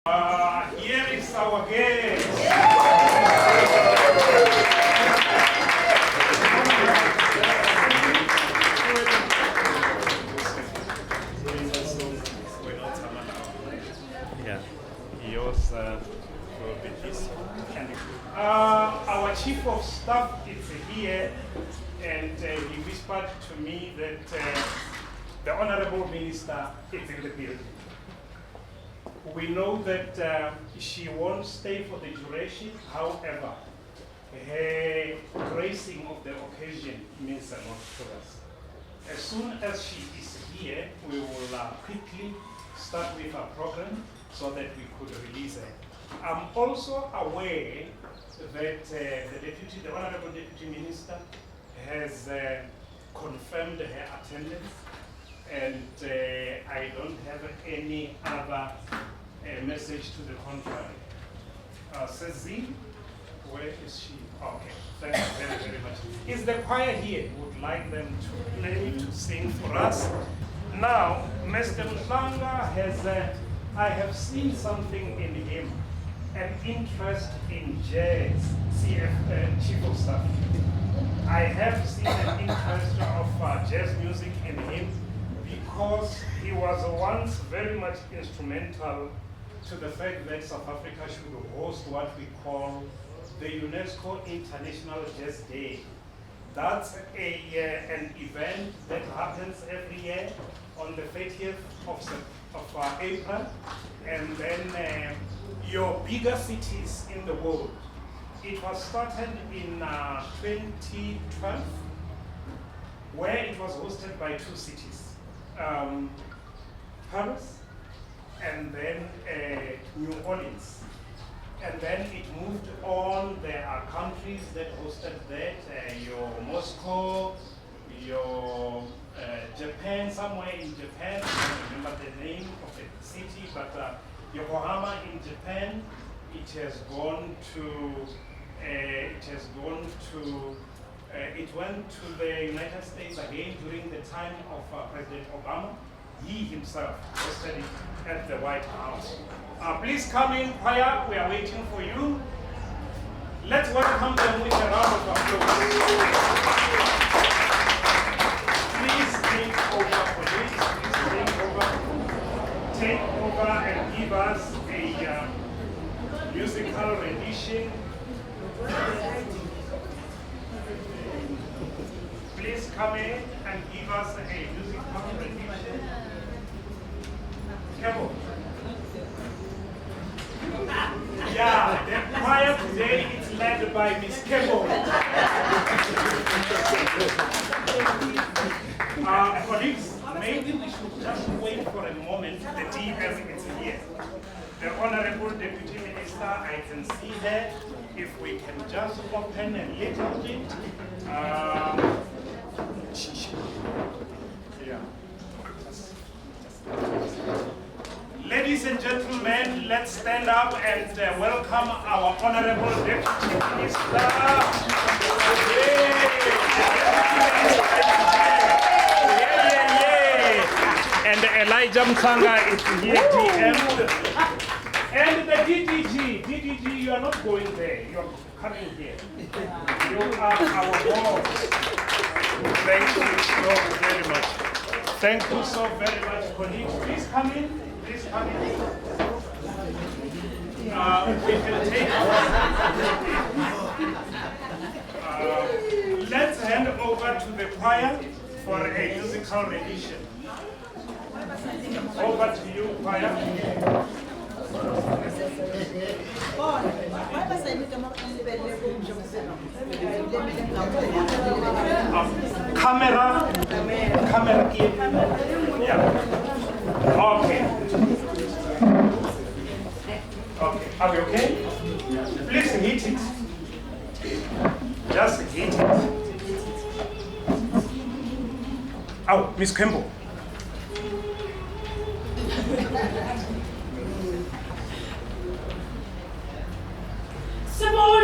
Here is our guest. Yeah, he also will be this candidate. Our chief of staff is here, and he whispered to me that the honorable minister is in the building. We know that she won't stay for the duration. However, her gracing of the occasion means a lot to us. As soon as she is here, we will quickly start with our program so that we could release her. I'm also aware that the Honorable Deputy Minister has confirmed her attendance, and I don't have any other message to the contrary. Sazi, where is she? Okay, thank you very, very much. Is the choir here? Would like them to play, to sing for us. Now, Mr. Mhlanga has, I have seen something in him, an interest in jazz, Chief of Staff. I have seen an interest of jazz music in him because he was once very much instrumental to the fact that South Africa should host what we call the UNESCO International Jazz Day. That's an event that happens every year on the 30th of April, and then your bigger cities in the world. It was started in 2012, where it was hosted by two cities, Paris and then New Orleans. And then it moved on. There are countries that hosted that, your Moscow, your Japan, somewhere in Japan, I don't remember the name of the city, but Yokohama in Japan. It has gone to, it went to the United States again during the time of President Obama. He himself hosted it at the White House. Please come in, choir. We are waiting for you. Let's welcome them with a round of applause. Please take over, please. Take over and give us a musical rendition. Please come in and give us a musical rendition. Kebo. Yeah, the choir today is led by Miss Kebo. Colleagues, maybe we should just wait for a moment. The DM is here. The Honorable Deputy Minister, I can see her. If we can just open a little bit. Yeah. Ladies and gentlemen, let's stand up and welcome our Honorable Deputy Minister. And Elijah Mhlanga is here, DM. And the DDG, you are not going there, you are coming here. You are our boss. Thank you so very much. Thank you so very much, colleagues. Please come in. Please come in. We can take. Let's hand over to the choir for a musical rendition. Over to you, choir. Camera. Yeah. Okay. Okay. Are we okay? Please hit it. Just hit it. Oh, Miss Campbell. Sala,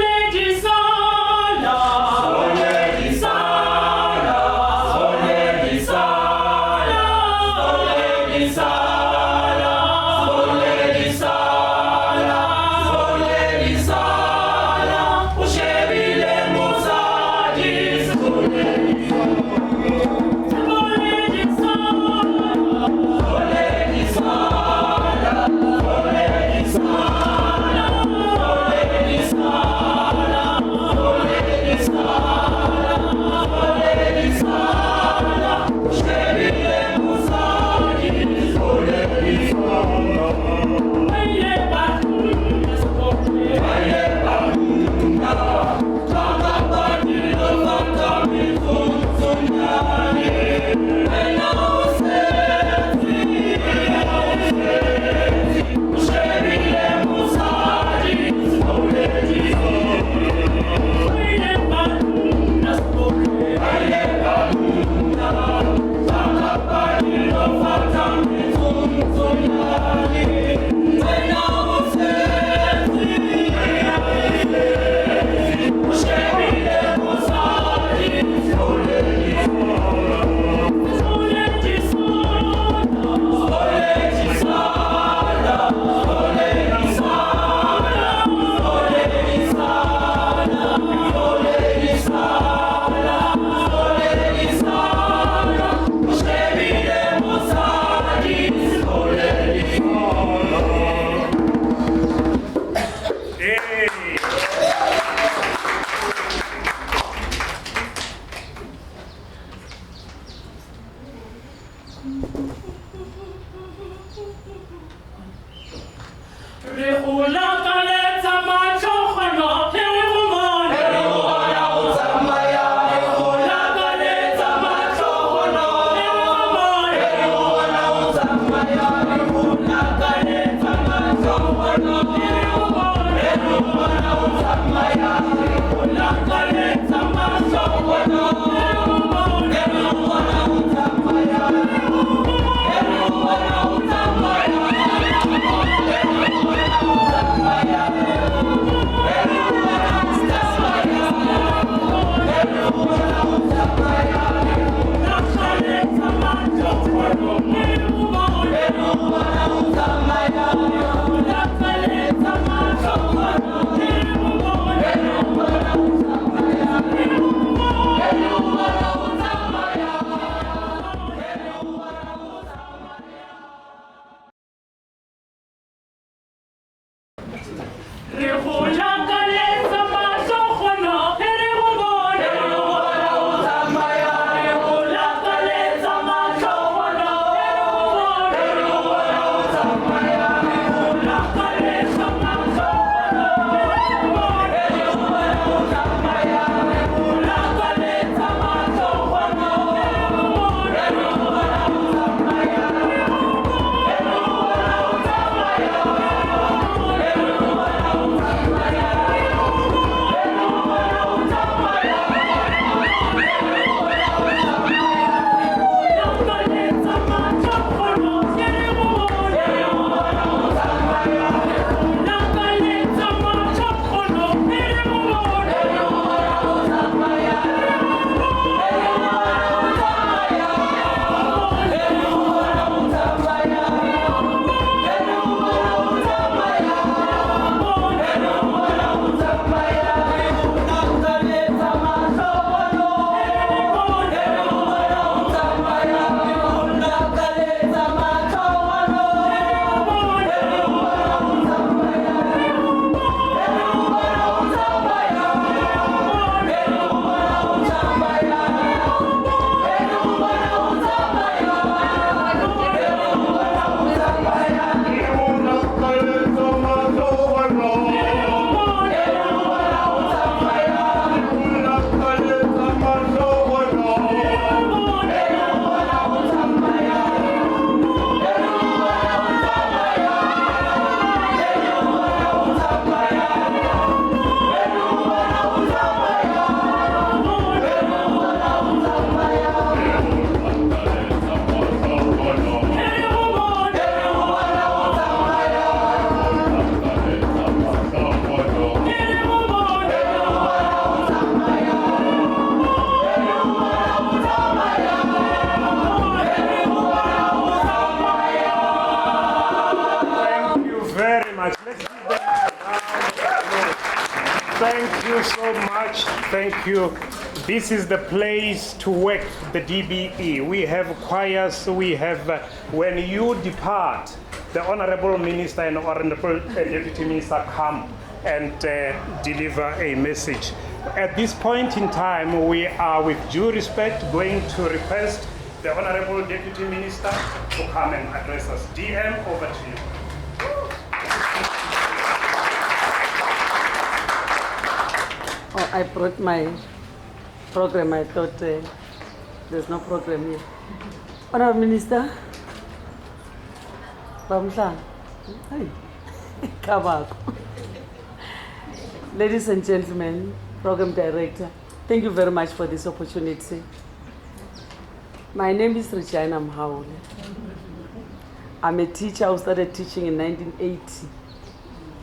Thank you so much. Thank you. This is the place to work, the DBE. We have choirs, we have, when you depart, the Honorable Minister and Honorable Deputy Minister come and deliver a message. At this point in time, we are, with due respect, going to request the Honorable Deputy Minister to come and address us. DM, over to you. Oh, I brought my program. I thought there's no program here. Honorable Minister, For Mhlanga. Hey, Kabako. Ladies and gentlemen, Program Director, thank you very much for this opportunity. My name is Regina Mhlanga. I'm a teacher who started teaching in 1980.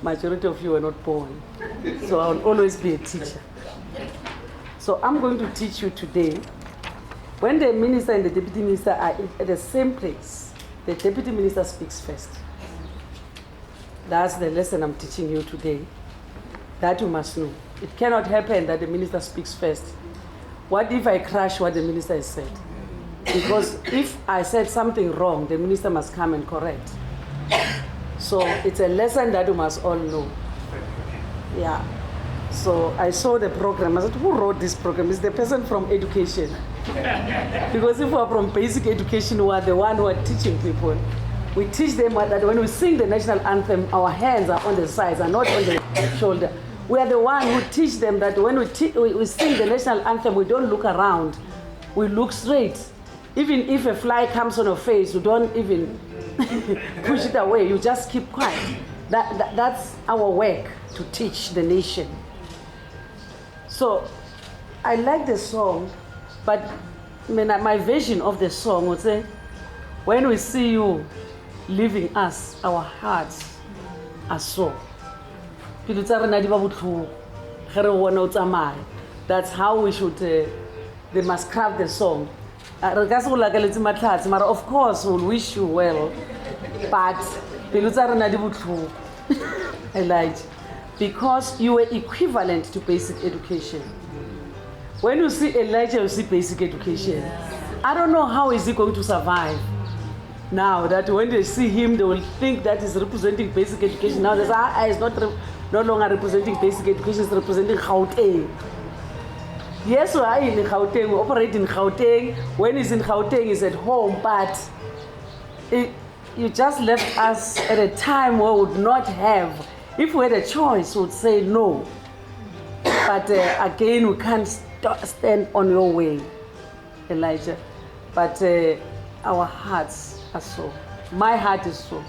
Majority of you were not born, so I'll always be a teacher. So I'm going to teach you today. When the minister and the deputy minister are at the same place, the deputy minister speaks first. That's the lesson I'm teaching you today. That you must know. It cannot happen that the minister speaks first. What if I crash what the minister has said? Because if I said something wrong, the minister must come and correct. So it's a lesson that you must all know. Yeah. So I saw the program. I said, who wrote this program? It's the person from education. Because if we're from basic education, we are the one who are teaching people. We teach them that when we sing the national anthem, our hands are on the sides and not on the shoulder. We are the one who teach them that when we sing the national anthem, we don't look around. We look straight. Even if a fly comes on your face, you don't even push it away. You just keep quiet. That's our work, to teach the nation. So I like the song, but my version of the song would say, when we see you leaving us, our hearts are sore. That's how we should, they must craft the song. Of course, we'll wish you well, but Elijah, because you were equivalent to basic education. When you see Elijah, you see basic education. I don't know how is he going to survive. Now that when they see him, they will think that he's representing basic education. Now they say, he's no longer representing basic education, he's representing Gauteng. Yes, we are in Gauteng, we operate in Gauteng. When he's in Gauteng, he's at home, but you just left us at a time where we would not have. If we had a choice, we would say no. But again, we can't stand on your way, Elijah. But our hearts are so. My heart is so.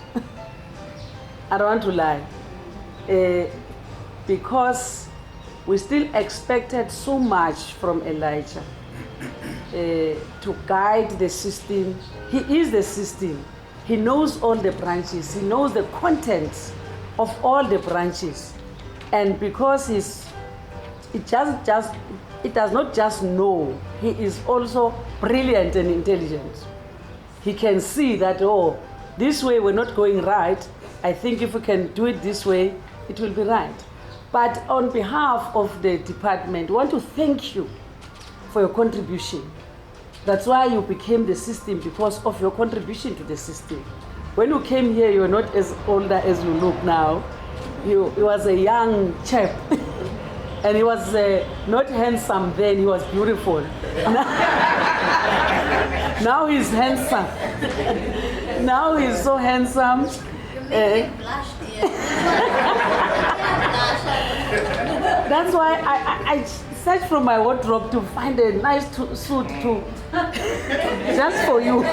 I don't want to lie. Because we still expected so much from Elijah to guide the system. He is the system. He knows all the branches. He knows the contents of all the branches. And because it does not just know, he is also brilliant and intelligent. He can see that, oh, this way we're not going right. I think if we can do it this way, it will be right. But on behalf of the department, I want to thank you for your contribution. That's why you became the system, because of your contribution to the system. When you came here, you were not as older as you look now. You was a young chap. And he was not handsome then, he was beautiful. Now he's handsome. Now he's so handsome. That's why I searched from my wardrobe to find a nice suit to just for you.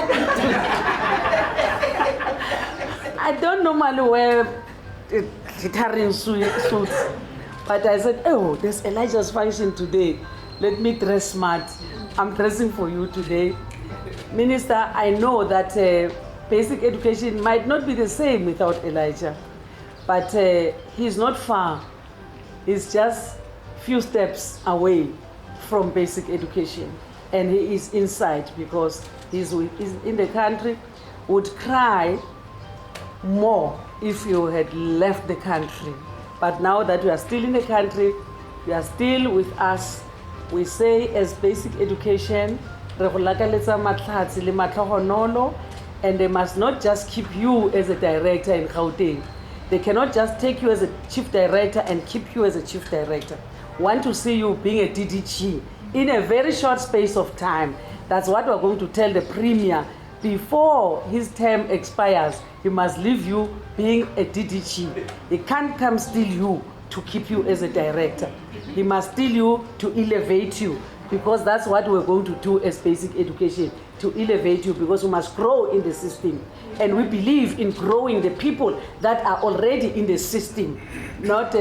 I don't normally wear guitar suits, but I said, oh, there's Elijah's function today. Let me dress smart. I'm dressing for you today. Minister, I know that basic education might not be the same without Elijah, but he's not far. He's just a few steps away from basic education, and he is inside because he's in the country. Would cry more if you had left the country. But now that we are still in the country, you are still with us. We say as basic education, and they must not just keep you as a director in Gauteng. They cannot just take you as a chief director and keep you as a chief director. Want to see you being a DDG in a very short space of time. That's what we're going to tell the Premier. Before his term expires, he must leave you being a DDG. He can't come steal you to keep you as a director. He must steal you to elevate you, because that's what we're going to do as basic education, to elevate you, because we must grow in the system. And we believe in growing the people that are already in the system, not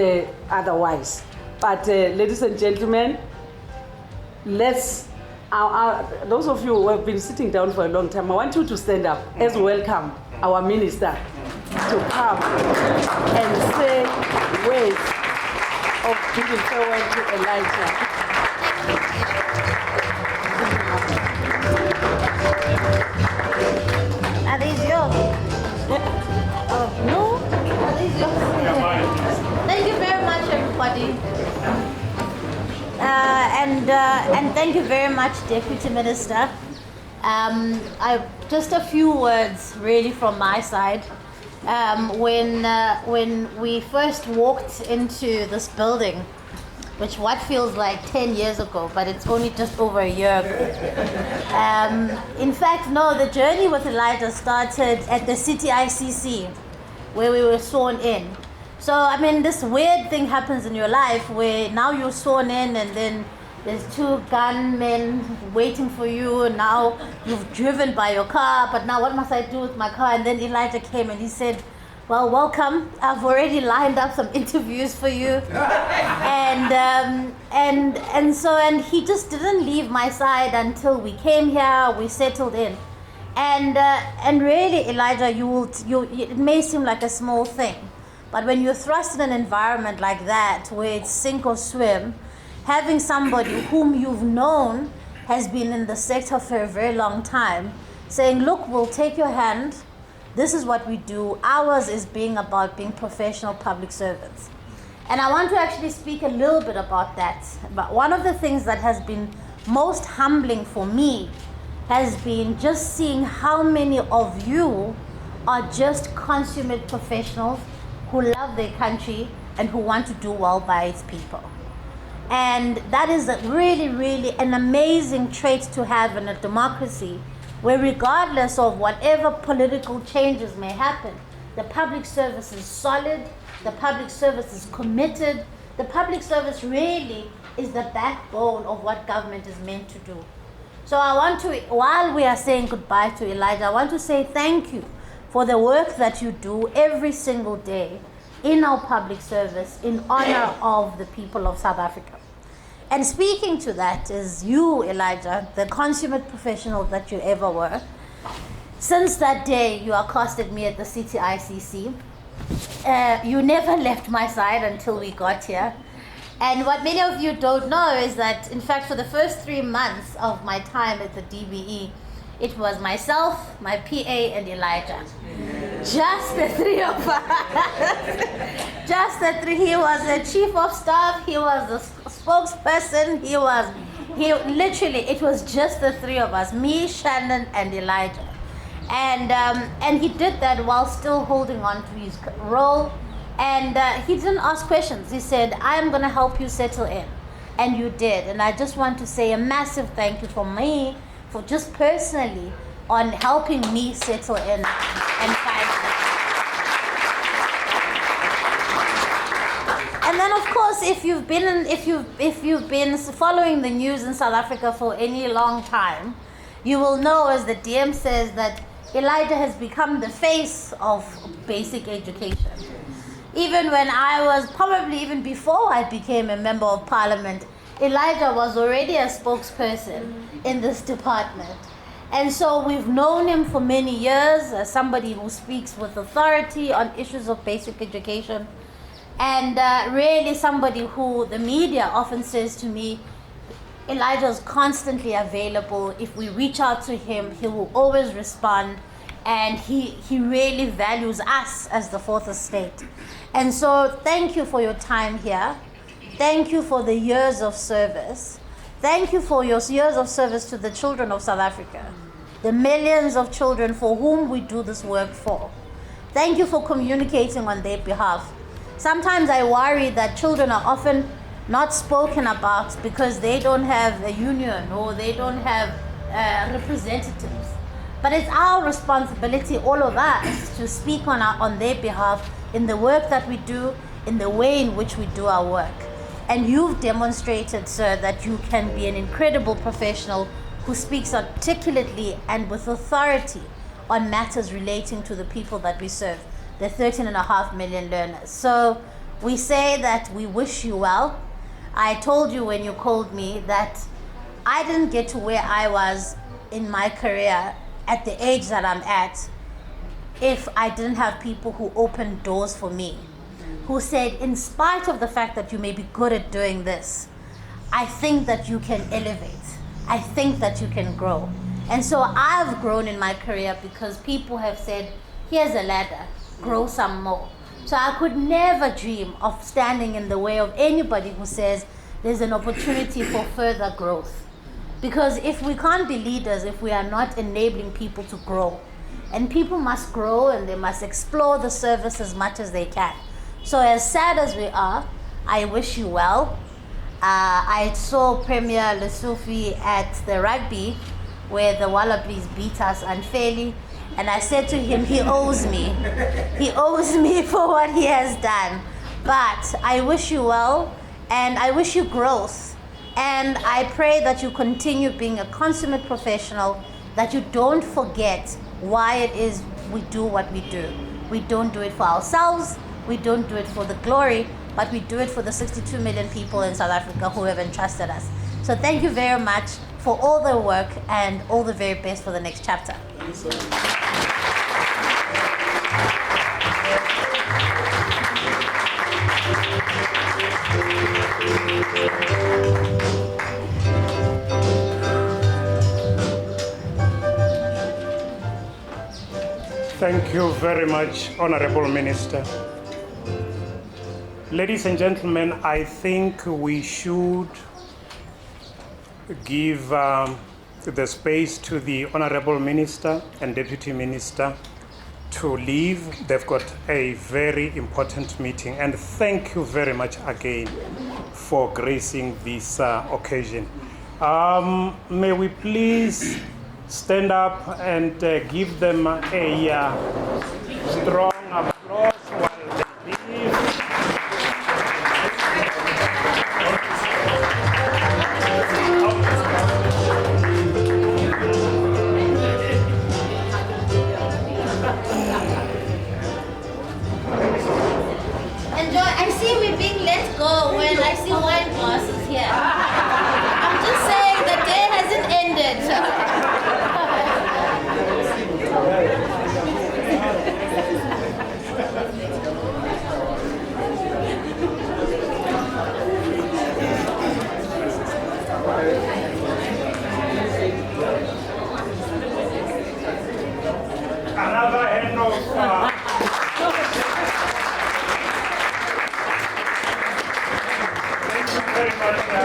otherwise. But ladies and gentlemen, let's, those of you who have been sitting down for a long time, I want you to stand up as we welcome our minister to come and say words of giving farewell to Elijah. Are these yours? No? Are these yours? Thank you very much, everybody. And thank you very much, Deputy Minister. Just a few words, really, from my side. When we first walked into this building, which what feels like 10 years ago, but it's only just over a year ago. In fact, no, the journey with Elijah started at the City ICC, where we were sworn in. So, I mean, this weird thing happens in your life where now you're sworn in and then there's two gunmen waiting for you, and now you've driven by your car, but now what must I do with my car? And then Elijah came and he said, well, welcome. I've already lined up some interviews for you. And he just didn't leave my side until we came here, we settled in. And really, Elijah, it may seem like a small thing, but when you're thrust in an environment like that, where it's sink or swim, having somebody whom you've known has been in the sector for a very long time, saying, look, we'll take your hand. This is what we do. Ours is about being professional public servants. And I want to actually speak a little bit about that. But one of the things that has been most humbling for me has been just seeing how many of you are just consummate professionals who love their country and who want to do well by its people. And that is really, really an amazing trait to have in a democracy, where regardless of whatever political changes may happen, the public service is solid, the public service is committed, the public service really is the backbone of what government is meant to do. So I want to, while we are saying goodbye to Elijah, I want to say thank you for the work that you do every single day in our public service in honor of the people of South Africa. And speaking to that is you, Elijah, the consummate professional that you ever were. Since that day you accosted me at the City ICC, you never left my side until we got here. And what many of you don't know is that, in fact, for the first 3 months of my time at the DBE, it was myself, my PA, and Elijah. Just the three of us. Just the three. He was the chief of staff, he was the spokesperson, it was just the three of us, me, Shannon, and Elijah. And he did that while still holding on to his role. And he didn't ask questions. He said, I'm going to help you settle in. And you did. And I just want to say a massive thank you for me, for just personally, on helping me settle in and find it. And then, of course, if you've been following the news in South Africa for any long time, you will know, as the DM says, that Elijah has become the face of basic education. Even when I was, probably even before I became a member of parliament, Elijah was already a spokesperson in this department. And so we've known him for many years as somebody who speaks with authority on issues of basic education. And really somebody who the media often says to me, Elijah is constantly available. If we reach out to him, he will always respond. And he really values us as the Fourth Estate. And so thank you for your time here. Thank you for the years of service. Thank you for your years of service to the children of South Africa, the millions of children for whom we do this work for. Thank you for communicating on their behalf. Sometimes I worry that children are often not spoken about because they don't have a union or they don't have representatives. But it's our responsibility, all of us, to speak on their behalf in the work that we do, in the way in which we do our work. And you've demonstrated, sir, that you can be an incredible professional who speaks articulately and with authority on matters relating to the people that we serve, the 13.5 million learners. So we say that we wish you well. I told you when you called me that I didn't get to where I was in my career at the age that I'm at if I didn't have people who opened doors for me, who said, in spite of the fact that you may be good at doing this, I think that you can elevate. I think that you can grow. And so I've grown in my career because people have said, here's a ladder, grow some more. So I could never dream of standing in the way of anybody who says there's an opportunity for further growth. Because if we can't be leaders, if we are not enabling people to grow, and people must grow and they must explore the service as much as they can. So as sad as we are, I wish you well. I saw Premier Lesufi at the rugby where the Wallabies beat us unfairly, and I said to him, he owes me. He owes me for what he has done. But I wish you well, and I wish you growth. And I pray that you continue being a consummate professional, that you don't forget why it is we do what we do. We don't do it for ourselves, we don't do it for the glory, but we do it for the 62 million people in South Africa who have entrusted us. So thank you very much for all the work and all the very best for the next chapter. Thank you very much, Honorable Minister. Ladies and gentlemen, I think we should give the space to the Honorable Minister and Deputy Minister to leave. They've got a very important meeting. And thank you very much again for gracing this occasion. May we please stand up and give them a strong applause while they leave. Enjoy. I see we're being let go when I see wine glasses here. I'm just saying the day hasn't ended. Another hand of thank you very much,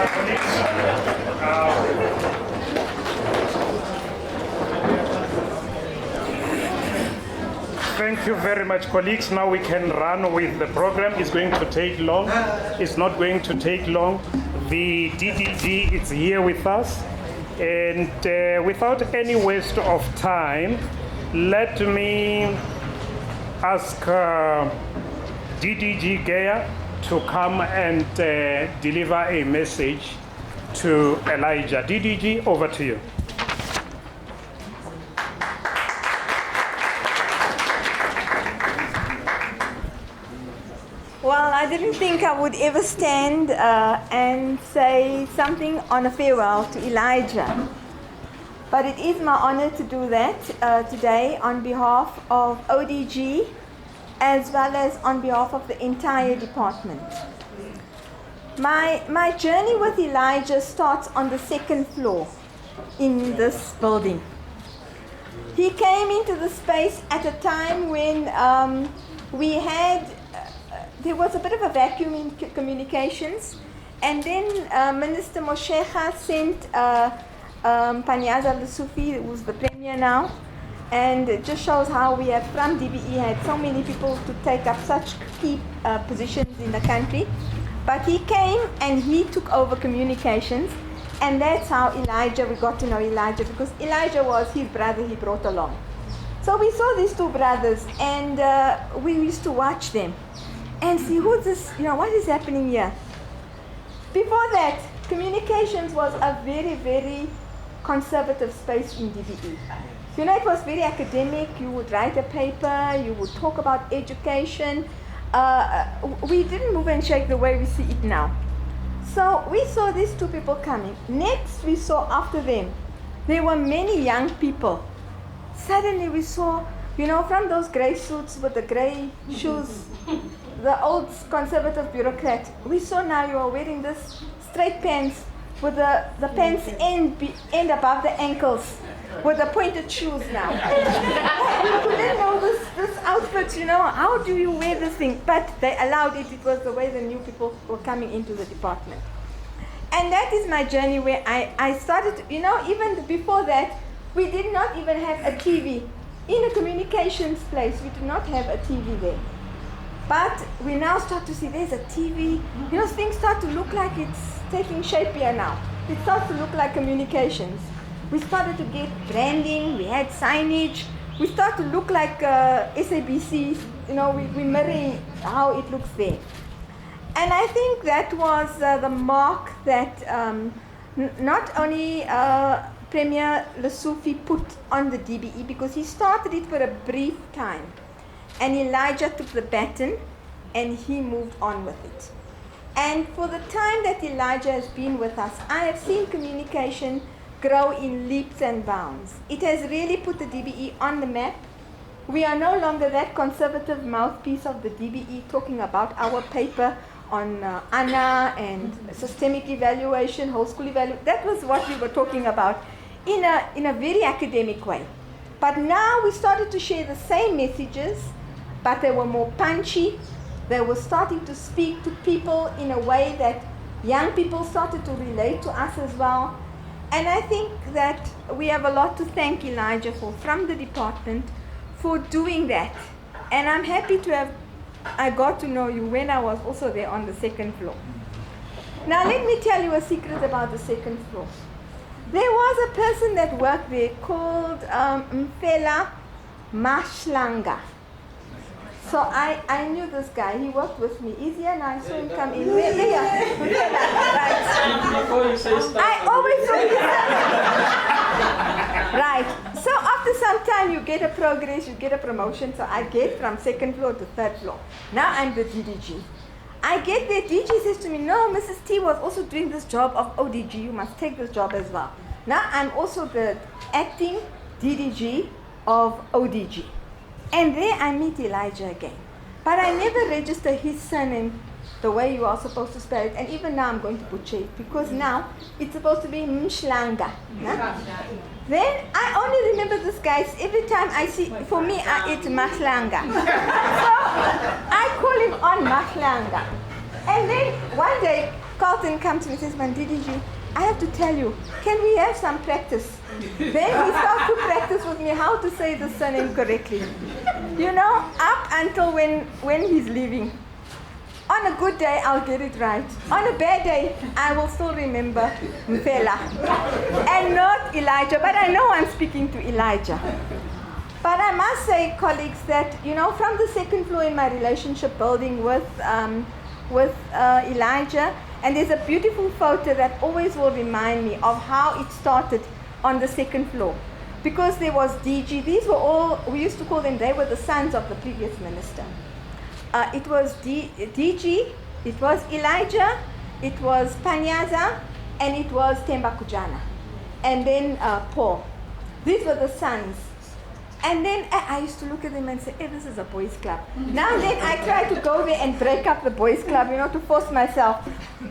Thank you very much, colleagues. Now we can run with the program. It's going to take long. It's not going to take long. The DDG is here with us. And without any waste of time, let me ask DDG Geya to come and deliver a message to Elijah. DDG, over to you. Well, I didn't think I would ever stand and say something on a farewell to Elijah. But it is my honor to do that today on behalf of ODG as well as on behalf of the entire department. My journey with Elijah starts on the second floor in this building. He came into the space at a time when there was a bit of a vacuum in communications, and then Minister Mhlanga sent Panyaza Lesufi, who's the Premier now, and it just shows how we have, from DBE, had so many people to take up such key positions in the country. But he came and he took over communications, and that's how we got to know Elijah, because Elijah was his brother he brought along. So we saw these two brothers, and we used to watch them and see who's this, what is happening here. Before that, communications was a very, very conservative space in DBE. It was very academic. You would write a paper, you would talk about education. We didn't move and shake the way we see it now. So we saw these two people coming. Next, we saw after them, there were many young people. Suddenly we saw, from those grey suits with the grey shoes, the old conservative bureaucrat, we saw now you are wearing this straight pants with the pants end above the ankles with the pointed shoes now. We couldn't know this outfit, how do you wear this thing? But they allowed it. It was the way the new people were coming into the department. And that is my journey where I started, even before that, we did not even have a TV. In a communications place, we did not have a TV there. But we now start to see there's a TV. You know, things start to look like it's taking shape here now. It starts to look like communications. We started to get branding, we had signage. We start to look like SABC, you know, we're mirroring how it looks there. And I think that was the mark that not only Premier Lesufi put on the DBE, because he started it for a brief time. And Elijah took the baton and he moved on with it. And for the time that Elijah has been with us, I have seen communication grow in leaps and bounds. It has really put the DBE on the map. We are no longer that conservative mouthpiece of the DBE talking about our paper on ANA and systemic evaluation, whole school evaluation. That was what we were talking about in a very academic way. But now we started to share the same messages, but they were more punchy. They were starting to speak to people in a way that young people started to relate to us as well. And I think that we have a lot to thank Elijah for, from the department, for doing that. And I'm happy to have, I got to know you when I was also there on the second floor. Now let me tell you a secret about the second floor. There was a person that worked there called Mr Mhlanga. So I knew this guy. He worked with me. Is he? And I saw him come in. Right. Before you say stuff, I always saw him. Right. So after some time, you get a progress, you get a promotion. So I get from second floor to third floor. Now I'm the DDG. I get there. DG says to me, no, Mrs. T was also doing this job of ODG. You must take this job as well. Now I'm also the acting DDG of ODG. And there I meet Elijah again. But I never register his surname the way you are supposed to spell it. And even now I'm going to butcher it, because now it's supposed to be Mhlanga. Then I only remember this guy every time I see, for me it's Mhlanga. So I call him on Mhlanga. And then one day Carlton comes to me and says, Man, DDG, I have to tell you, can we have some practice? Then he starts to practice with me how to say the surname correctly. You know, up until when he's leaving. On a good day, I'll get it right. On a bad day, I will still remember Mfela. And not Elijah, but I know I'm speaking to Elijah. But I must say, colleagues, that, you know, from the second floor in my relationship building with Elijah, and there's a beautiful photo that always will remind me of how it started on the second floor. Because there was DG, these were all, we used to call them, they were the sons of the previous minister. It was DG, it was Elijah, it was Panyaza, and it was Themba Kujana. And then Paul. These were the sons. And then I used to look at them and say, hey, this is a boys' club. Now and then I try to go there and break up the boys' club, you know, to force myself.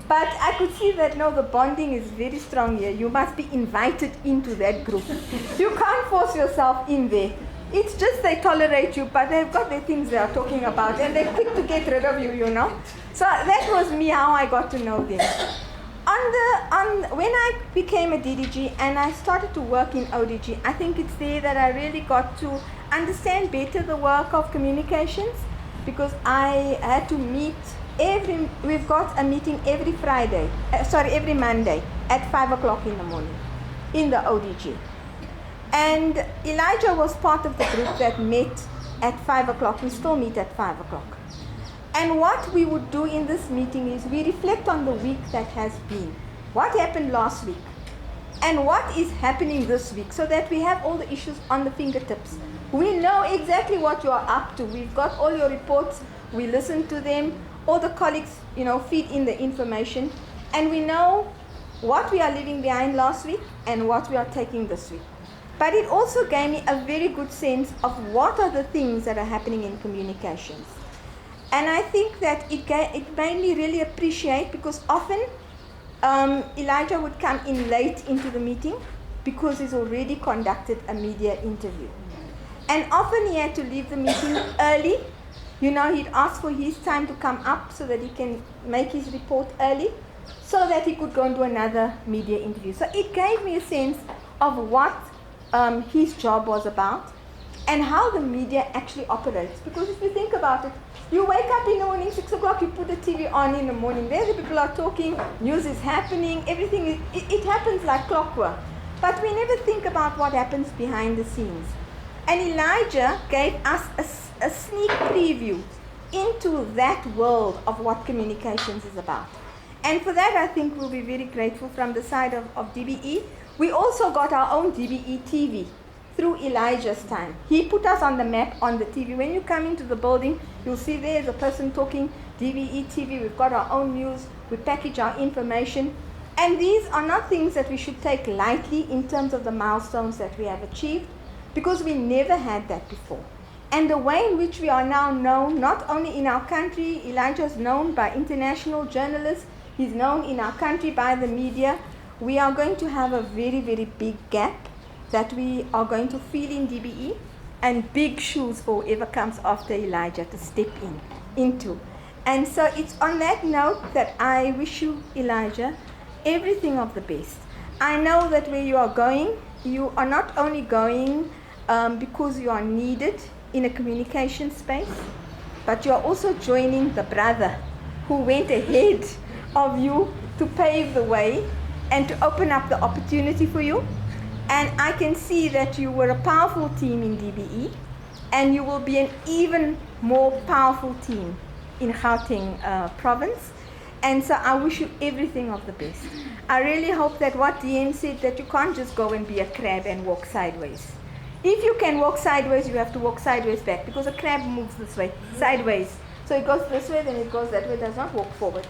But I could see that, no, the bonding is very strong here. You must be invited into that group. You can't force yourself in there. It's just they tolerate you, but they've got their things they are talking about, and they're quick to get rid of you, you know. So that was me, how I got to know them. When I became a DDG and I started to work in ODG, I think it's there that I really got to understand better the work of communications, because I had to meet we've got a meeting every every Monday at 5 o'clock in the morning in the ODG. And Elijah was part of the group that met at 5 o'clock. We still meet at 5 o'clock. And what we would do in this meeting is we reflect on the week that has been. What happened last week? And what is happening this week, so that we have all the issues on the fingertips. We know exactly what you are up to. We've got all your reports. We listen to them. All the colleagues, you know, feed in the information. And we know what we are leaving behind last week and what we are taking this week. But it also gave me a very good sense of what are the things that are happening in communications. And I think that it made me really appreciate, because often Elijah would come in late into the meeting because he's already conducted a media interview. And often he had to leave the meeting early. You know, he'd ask for his time to come up so that he can make his report early, so that he could go and do another media interview. So it gave me a sense of what his job was about. and how the media actually operates. Because if you think about it, you wake up in the morning, 6 o'clock, you put the TV on in the morning, there the people are talking, news is happening, everything is, it happens like clockwork. But we never think about what happens behind the scenes. And Elijah gave us a sneak preview into that world of what communications is about. And for that, I think we'll be very grateful from the side of DBE. We also got our own DBE TV through Elijah's time. He put us on the map on the TV. When you come into the building, you'll see there's a person talking DBE TV. We've got our own news. We package our information. And these are not things that we should take lightly in terms of the milestones that we have achieved, because we never had that before. And the way in which we are now known, not only in our country, Elijah is known by international journalists, he's known in our country by the media. We are going to have a very, very big gap that we are going to fill in DBE, and big shoes for whoever comes after Elijah to step into. And so it's on that note that I wish you, Elijah, everything of the best. I know that where you are going, you are not only going because you are needed in a communication space, but you are also joining the brother who went ahead of you to pave the way and to open up the opportunity for you. And I can see that you were a powerful team in DBE, and you will be an even more powerful team in Gauteng province. And so I wish you everything of the best. I really hope that what DM said, that you can't just go and be a crab and walk sideways. If you can walk sideways, you have to walk sideways back, because a crab moves this way, sideways. So it goes this way, then it goes that way, does not walk forward.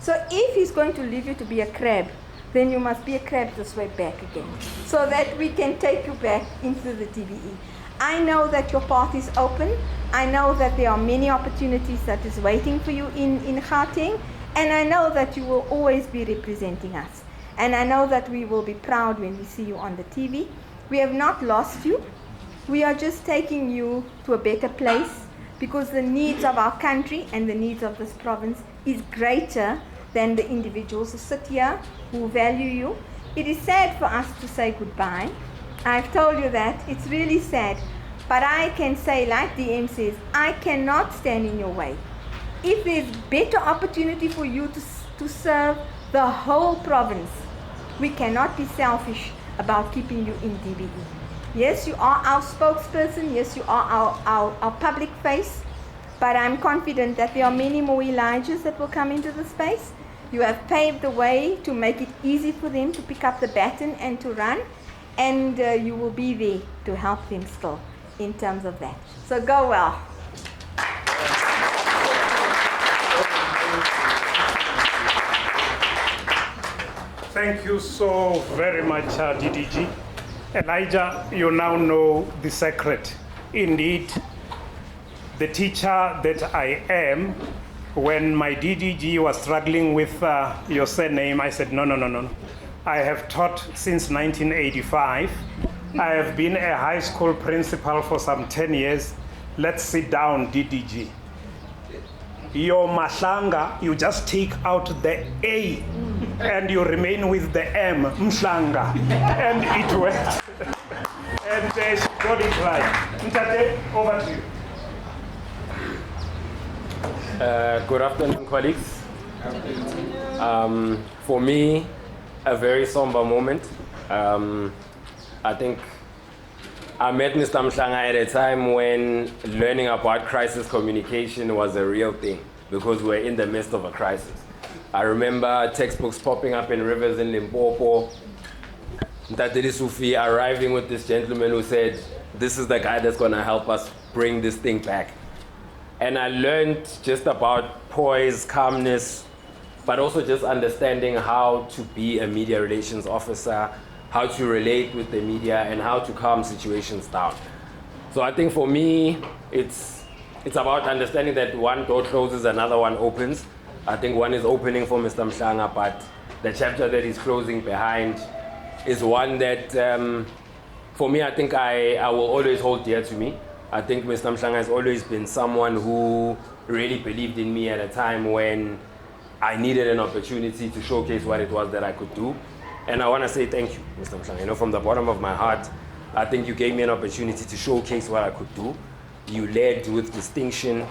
So if he's going to leave you to be a crab, then you must be a crab this way back again, so that we can take you back into the DBE. I know that your path is open. I know that there are many opportunities that is waiting for you in Gauteng, and I know that you will always be representing us. And I know that we will be proud when we see you on the TV. We have not lost you. We are just taking you to a better place, because the needs of our country and the needs of this province is greater than the individuals who sit here who value you. It is sad for us to say goodbye. I've told you that. It's really sad. But I can say, like DM says, I cannot stand in your way. If there's better opportunity for you to serve the whole province, we cannot be selfish about keeping you in DBE. Yes, you are our spokesperson. Yes, you are our public face. But I'm confident that there are many more Elijahs that will come into the space. You have paved the way to make it easy for them to pick up the baton and to run. And you will be there to help them still in terms of that. So go well. Thank you so very much, DDG. Elijah, you now know the secret. Indeed, the teacher that I am, when my DDG was struggling with your surname, I said, no. I have taught since 1985. I have been a high school principal for some 10 years. Let's sit down, DDG. Your Mhlanga, you just take out the A and you remain with the M, Mhlanga. And it worked. And she got it right. Mtate, over to you. Good afternoon, colleagues. For me, a very somber moment. I think I met Mr. Mhlanga at a time when learning about crisis communication was a real thing, because we're in the midst of a crisis. I remember textbooks popping up in rivers in Limpopo, Ntateli Sufi arriving with this gentleman who said, this is the guy that's going to help us bring this thing back. And I learned just about poise, calmness, but also just understanding how to be a media relations officer, how to relate with the media, and how to calm situations down. So I think for me, it's about understanding that one door closes, another one opens. I think one is opening for Mr. Mhlanga, but the chapter that he's closing behind is one that, for me, I think I will always hold dear to me. I think Mr. Mhlanga has always been someone who really believed in me at a time when I needed an opportunity to showcase what it was that I could do. And I want to say thank you, Mr. Mhlanga. You know, from the bottom of my heart, I think you gave me an opportunity to showcase what I could do. You led with distinction,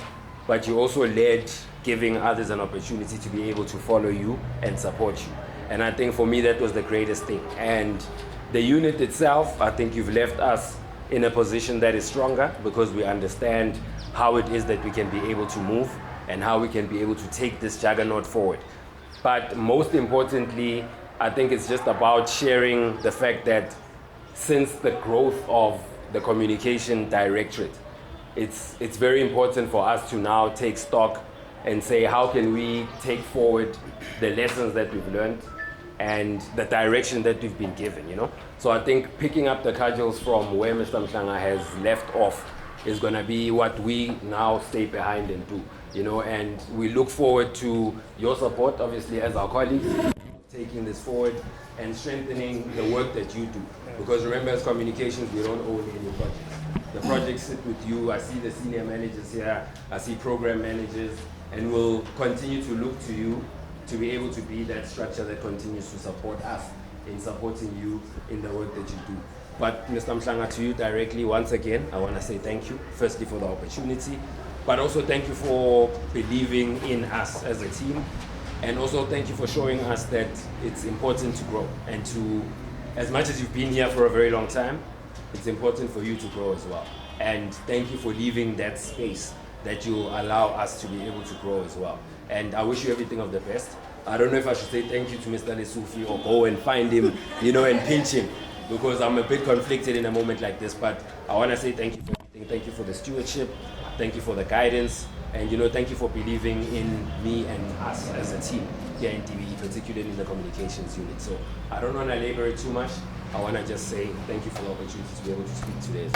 but you also led giving others an opportunity to be able to follow you and support you. And I think for me, that was the greatest thing. And the unit itself, I think you've left us in a position that is stronger because we understand how it is that we can be able to move and how we can be able to take this juggernaut forward. But most importantly, I think it's just about sharing the fact that since the growth of the communication directorate, it's very important for us to now take stock and say, how can we take forward the lessons that we've learned and the direction that we've been given, you know? So I think picking up the cudgels from where Mr. Mhlanga has left off is gonna be what we now stay behind and do, you know? And we look forward to your support, obviously, as our colleagues, taking this forward and strengthening the work that you do. Because remember, as communications, we don't own any projects. The projects sit with you. I see the senior managers here. I see program managers. And we'll continue to look to you to be able to be that structure that continues to support us in supporting you in the work that you do. But Mr. Mhlanga, to you directly, once again, I want to say thank you, firstly for the opportunity, but also thank you for believing in us as a team. And also thank you for showing us that it's important to grow and to, as much as you've been here for a very long time, it's important for you to grow as well. And thank you for leaving that space that you allow us to be able to grow as well. And I wish you everything of the best. I don't know if I should say thank you to Mr. Lesufi or go and find him, you know, and pinch him, because I'm a bit conflicted in a moment like this, but I want to say thank you for everything. Thank you for the stewardship. Thank you for the guidance. And, you know, thank you for believing in me and us as a team here in DBE, particularly in the communications unit. So I don't want to labor it too much. I want to just say thank you for the opportunity to be able to speak today.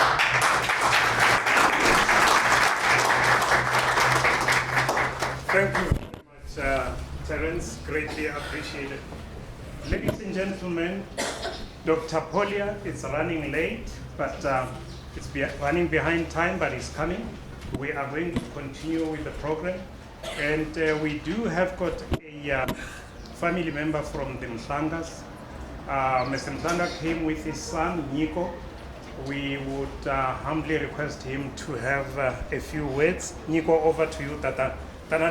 Thank you very much, Terence. Greatly appreciated. Ladies and gentlemen, Dr. Polia is running late, but it's running behind time, but it's coming. We are going to continue with the program. And we do have got a family member from the Mhlangas. Mr. Mhlanga came with his son, Nico. We would humbly request him to have a few words. Nico, over to you, Tata. Good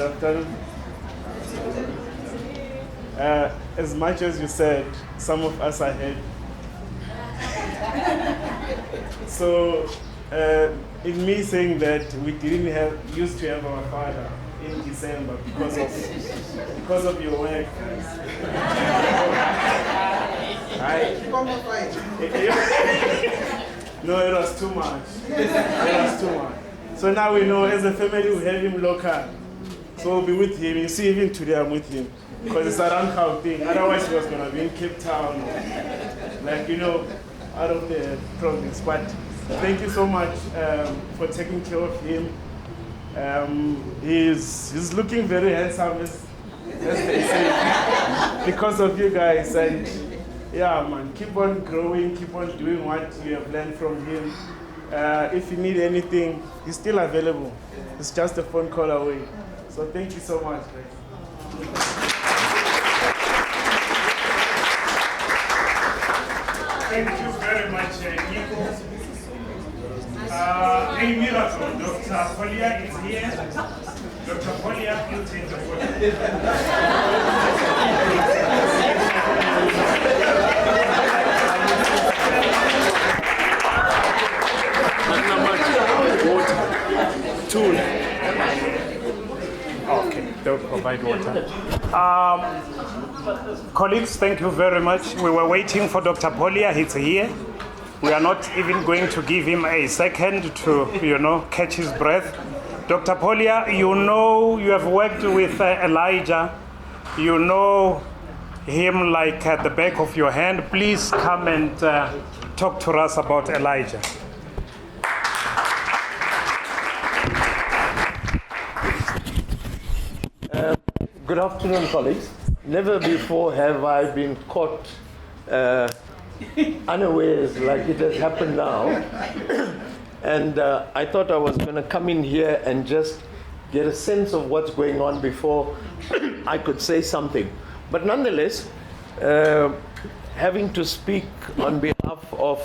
afternoon. As much as you said, some of us are ahead. So, in me saying that we didn't used to have our father in December because of your work, guys. No, it was too much. It was too much. So now we know as a family we have him local. So we'll be with him. You see, even today I'm with him. Because it's a run thing. Otherwise he was going to be in Cape Town. Like, you know, out of the province. But thank you so much for taking care of him. He's looking very handsome, as they say, because of you guys. And yeah, man, keep on growing, keep on doing what you have learned from him. If you need anything, he's still available. It's just a phone call away. So thank you so much, guys. Thank you very much, Nico. A miracle, Dr. Polia is here. Dr. Polia, you take the photo. Okay, they'll provide water. Colleagues, thank you very much. We were waiting for Dr. Polia. He's here. We are not even going to give him a second to, catch his breath. Dr. Polia, you know you have worked with Elijah. You know him like at the back of your hand. Please come and talk to us about Elijah. Good afternoon, colleagues. Never before have I been caught unawares like it has happened now. And I thought I was going to come in here and just get a sense of what's going on before I could say something. But nonetheless, having to speak on behalf of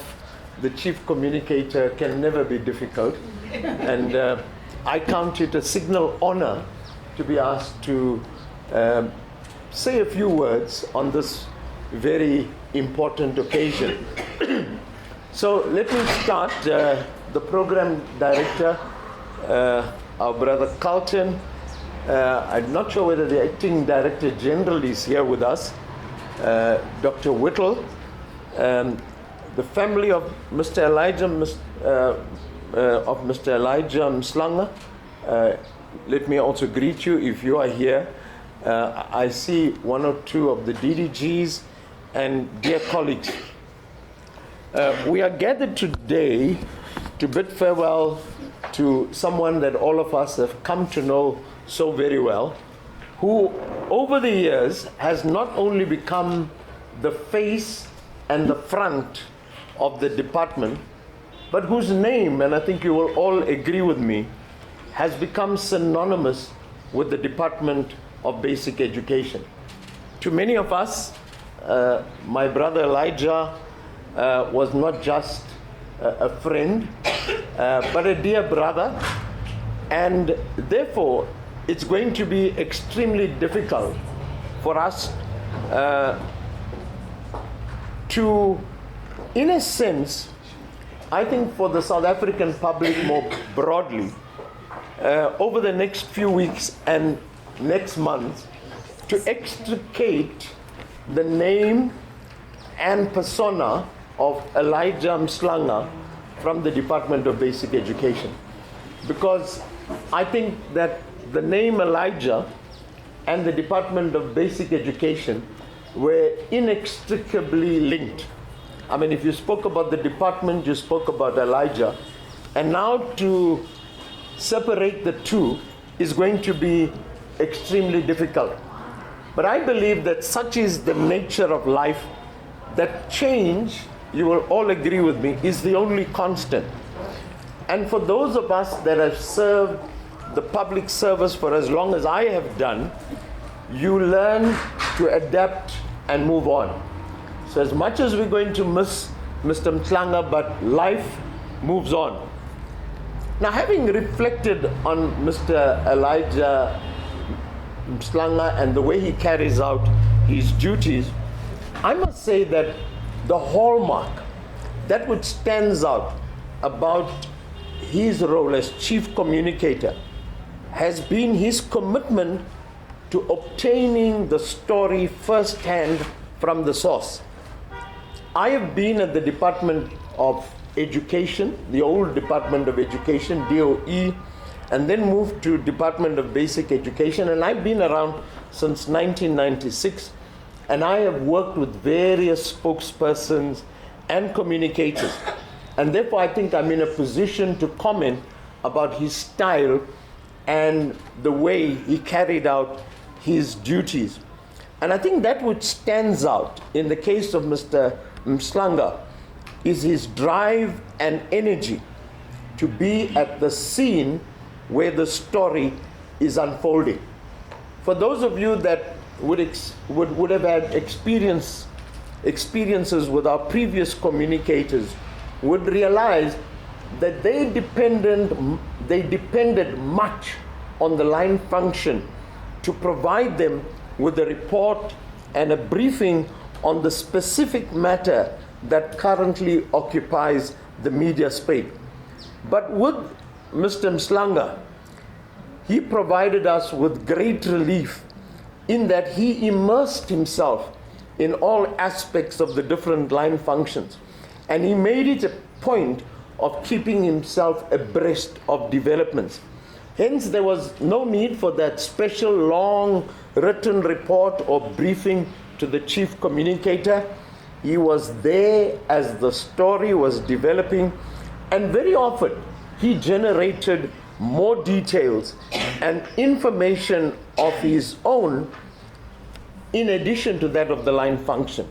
the chief communicator can never be difficult. And I count it a signal honor to be asked to say a few words on this very important occasion. So let me start. The program director, our brother Carlton, I'm not sure whether the acting director general is here with us, Dr. Whittle, the family of Mr. Elijah Mhlanga. Let me also greet you if you are here. I see one or two of the DDGs and dear colleagues. We are gathered today to bid farewell to someone that all of us have come to know so very well, who over the years has not only become the face and the front of the department, but whose name, and I think you will all agree with me, has become synonymous with the Department of Basic Education. To many of us, my brother Elijah was not just a friend, but a dear brother, and therefore it's going to be extremely difficult for us to, in a sense, I think for the South African public more broadly, over the next few weeks and next month, to extricate the name and persona of Elijah Mhlanga from the Department of Basic Education. Because I think that the name Elijah and the Department of Basic Education were inextricably linked. I mean, if you spoke about the department, you spoke about Elijah. And now to separate the two is going to be extremely difficult. But I believe that such is the nature of life, that change, you will all agree with me, is the only constant. And for those of us that have served the public service for as long as I have done, you learn to adapt and move on. So as much as we're going to miss Mr. Mhlanga, but life moves on. Now, having reflected on Mr. Elijah Mhlanga and the way he carries out his duties, I must say that the hallmark, that which stands out about his role as chief communicator, has been his commitment to obtaining the story firsthand from the source. I have been at the Department of Education, the old Department of Education, DOE, and then moved to Department of Basic Education, and I've been around since 1996, and I have worked with various spokespersons and communicators, and therefore I think I'm in a position to comment about his style and the way he carried out his duties. And I think that which stands out in the case of Mr. Mhlanga is his drive and energy to be at the scene where the story is unfolding. For those of you that would have had experiences with our previous communicators would realize that they depended much on the line function to provide them with a report and a briefing on the specific matter that currently occupies the media space. But with Mr. Mhlanga, he provided us with great relief in that he immersed himself in all aspects of the different line functions. And he made it a point of keeping himself abreast of developments. Hence, there was no need for that special long written report or briefing to the chief communicator. He was there as the story was developing, and very often he generated more details and information of his own in addition to that of the line function.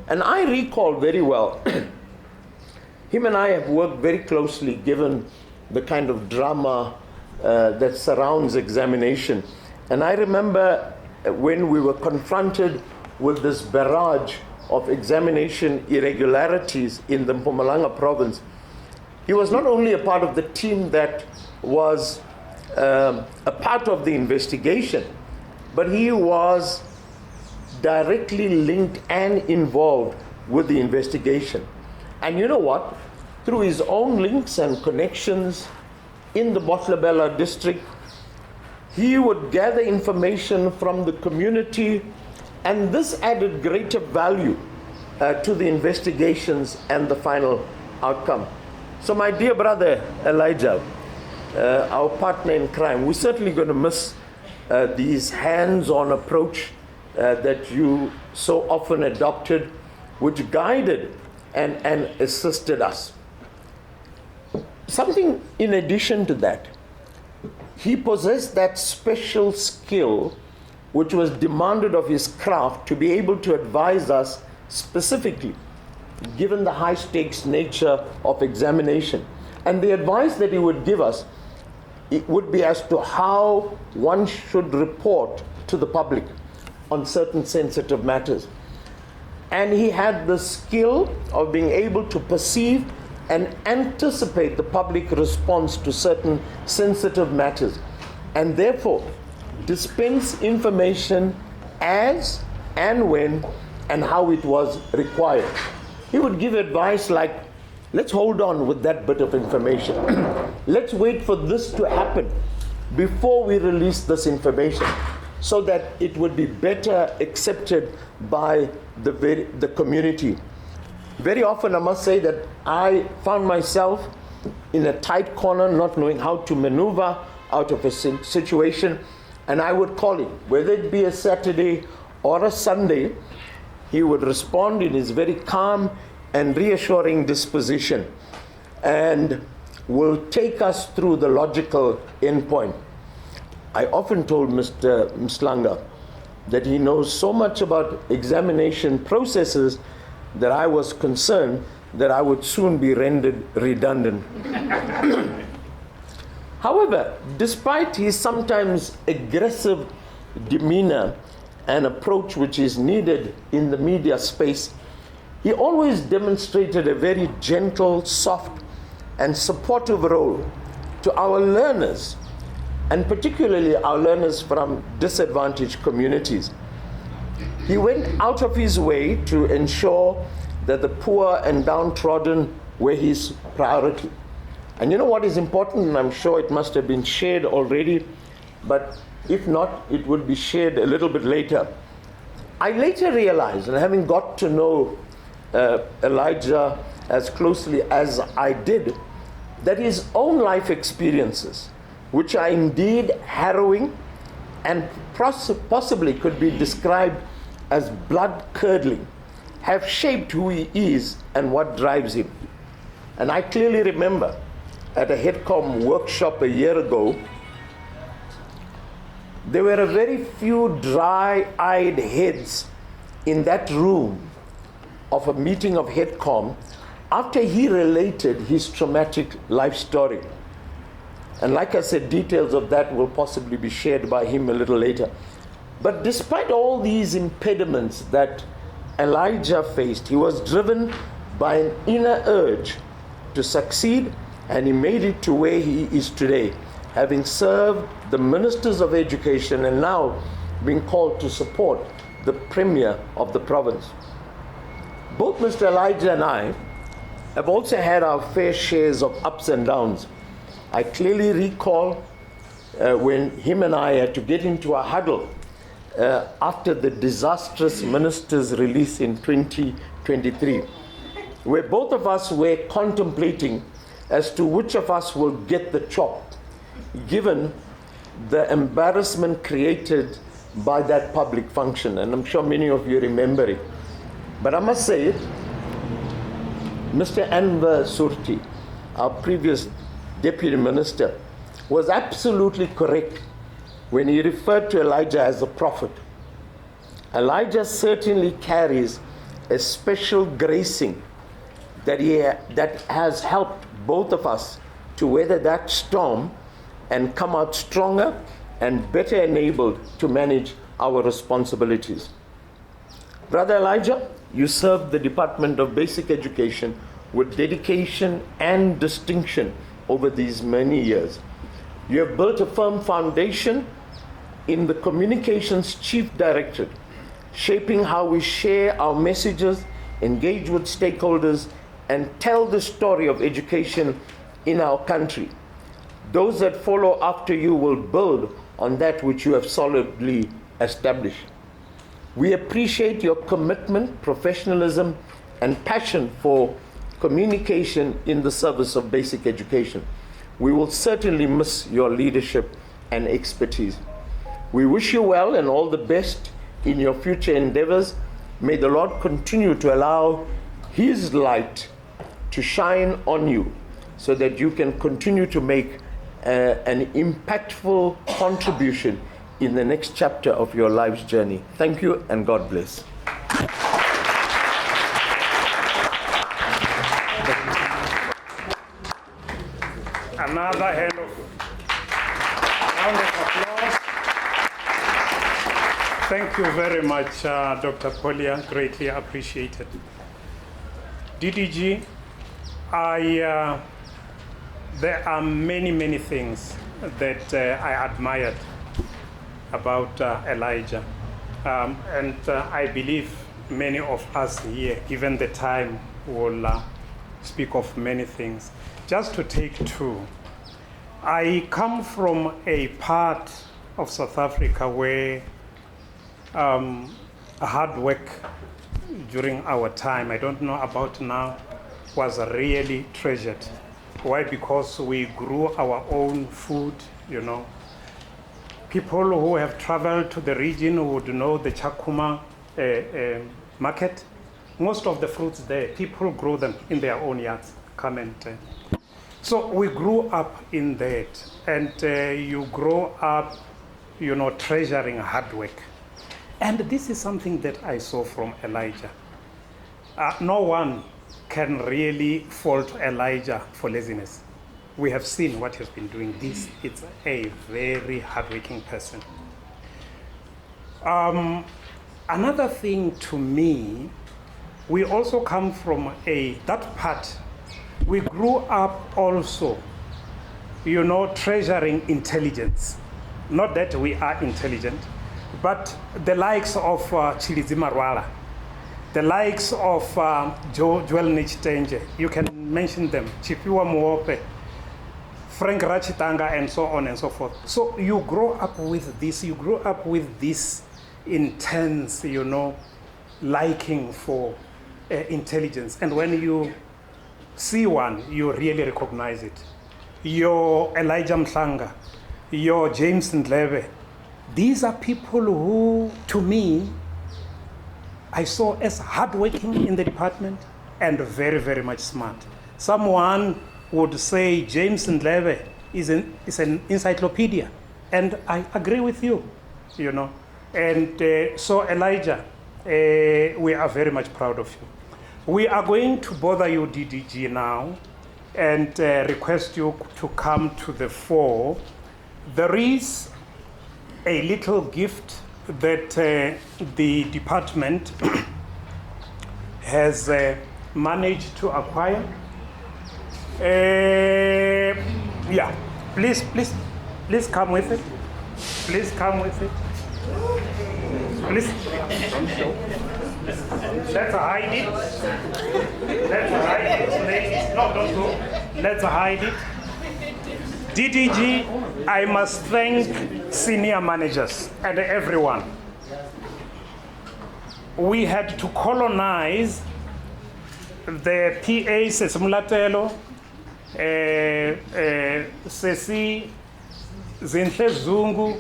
And I recall very well, him and I have worked very closely given the kind of drama that surrounds examination. And I remember when we were confronted with this barrage of examination irregularities in the Mpumalanga province, he was not only a part of the team that was a part of the investigation, but he was directly linked and involved with the investigation. And you know what? Through his own links and connections in the Botlabella district, he would gather information from the community, and this added greater value to the investigations and the final outcome. So my dear brother Elijah, our partner in crime, we're certainly going to miss these hands-on approach that you so often adopted, which guided and assisted us. Something in addition to that, he possessed that special skill which was demanded of his craft to be able to advise us specifically, given the high stakes nature of examination. And the advice that he would give us, it would be as to how one should report to the public on certain sensitive matters. And he had the skill of being able to perceive and anticipate the public response to certain sensitive matters, and therefore dispense information as and when and how it was required. He would give advice like, let's hold on with that bit of information. Let's wait for this to happen before we release this information, so that it would be better accepted by the community. Very often, I must say that I found myself in a tight corner, not knowing how to maneuver out of a situation, and I would call him, whether it be a Saturday or a Sunday. He would respond in his very calm and reassuring disposition, and will take us through the logical endpoint. I often told Mr. Mhlanga that he knows so much about examination processes that I was concerned that I would soon be rendered redundant. However, despite his sometimes aggressive demeanor and approach which is needed in the media space, he always demonstrated a very gentle, soft, and supportive role to our learners, and particularly our learners from disadvantaged communities. He went out of his way to ensure that the poor and downtrodden were his priority. And you know what is important, and I'm sure it must have been shared already, but if not, it would be shared a little bit later. I later realized, and having got to know Elijah as closely as I did, that his own life experiences, which are indeed harrowing and possibly could be described as blood-curdling, have shaped who he is and what drives him. And I clearly remember at a HEADCOM workshop a year ago, there were a very few dry-eyed heads in that room of a meeting of HEADCOM after he related his traumatic life story. And like I said, details of that will possibly be shared by him a little later. But despite all these impediments that Elijah faced, he was driven by an inner urge to succeed, and he made it to where he is today, having served the ministers of education and now being called to support the premier of the province. Both Mr. Elijah and I have also had our fair shares of ups and downs. I clearly recall when him and I had to get into a huddle after the disastrous minister's release in 2023, where both of us were contemplating as to which of us will get the chop, given the embarrassment created by that public function. And I'm sure many of you remember it. But I must say it, Mr. Anwar Surti, our previous deputy minister, was absolutely correct when he referred to Elijah as a prophet. Elijah certainly carries a special gracing that has helped both of us to weather that storm and come out stronger and better enabled to manage our responsibilities. Brother Elijah, you served the Department of Basic Education with dedication and distinction over these many years. You have built a firm foundation in the Communications Chief Directorate, shaping how we share our messages, engage with stakeholders, and tell the story of education in our country. Those that follow after you will build on that which you have solidly established. We appreciate your commitment, professionalism, and passion for communication in the service of basic education. We will certainly miss your leadership and expertise. We wish you well and all the best in your future endeavors. May the Lord continue to allow His light to shine on you so that you can continue to make an impactful contribution in the next chapter of your life's journey. Thank you and God bless. Another round of applause. Thank you very much, Dr. Polia. Greatly appreciated. DDG, there are many things that I admired about Elijah. And I believe many of us here, given the time, will speak of many things. Just to take two, I come from a part of South Africa where hard work during our time, I don't know about now, was really treasured. Why? Because we grew our own food, you know. People who have traveled to the region would know the Chakuma market. Most of the fruits there, people grow them in their own yards. Come and so we grew up in that, and you grow up, you know, treasuring hard work. And this is something that I saw from Elijah. No one can really fault Elijah for laziness. We have seen what he's been doing. This is a very hardworking person. Another thing to me, we also come from that part. We grew up also, you know, treasuring intelligence. Not that we are intelligent, but the likes of Chilizi Marwala, the likes of Joel Nichtenje, you can mention them, Chipiwa Muope, Frank Rachitanga, and so on and so forth. So you grow up with this, you grow up with this intense, you know, liking for intelligence. And when you see one, you really recognize it. Your Elijah Mhlanga, your James Ndlebe, these are people who, to me, I saw as hardworking in the department and very much smart. Someone would say James Ndlebe is an encyclopedia, and I agree with you, you know. And so Elijah, we are very much proud of you. We are going to bother you, DDG, now, and request you to come to the fore. There is a little gift that the department has managed to acquire. Yeah, please come with it. Please come with it. Please. Let's hide it. Let's hide it. No, don't go. Let's hide it. DDG, I must thank senior managers and everyone. We had to colonize the PA Sesimlatelo, Sesi Zinhle Zungu,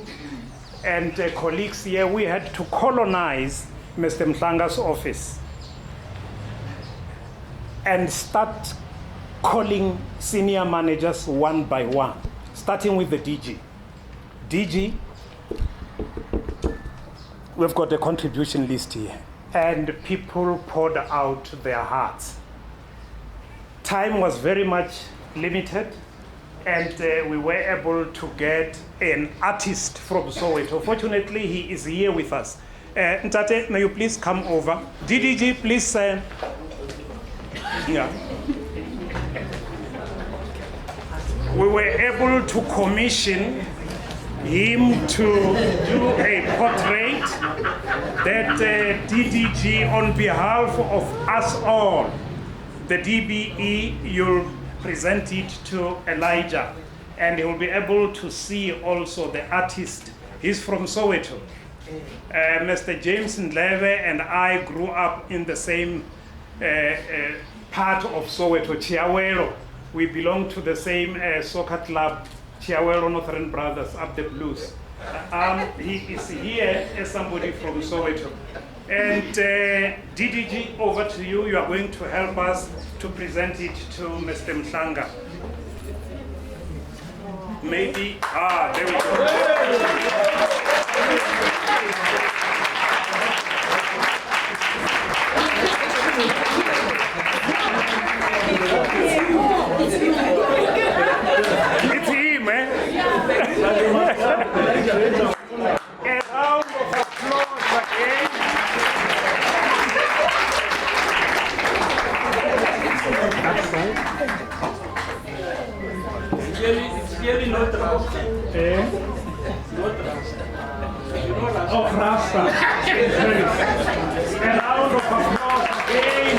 and colleagues here. We had to colonize Mr. Mhlanga's office and start calling senior managers one by one, starting with the DG. DG, we've got a contribution list here, and people poured out their hearts. Time was very much limited, and we were able to get an artist from Soweto. Fortunately, he is here with us. Ntate, may you please come over? DDG, please. Yeah. We were able to commission him to do a portrait that DDG, on behalf of us all, the DBE, you'll present it to Elijah, and he'll be able to see also the artist. He's from Soweto. Mr. James Ndlebe and I grew up in the same part of Soweto, Chiawelo. We belong to the same soccer club, Chiawelo Northern Brothers, up the Blues. He is here as somebody from Soweto. And DDG, over to you. You are going to help us to present it to Mr. Mhlanga. Maybe, there we go. It's him, eh? A round of applause again. It's really not Rasta. Not Rasta. Oh, Rasta. A round of applause again.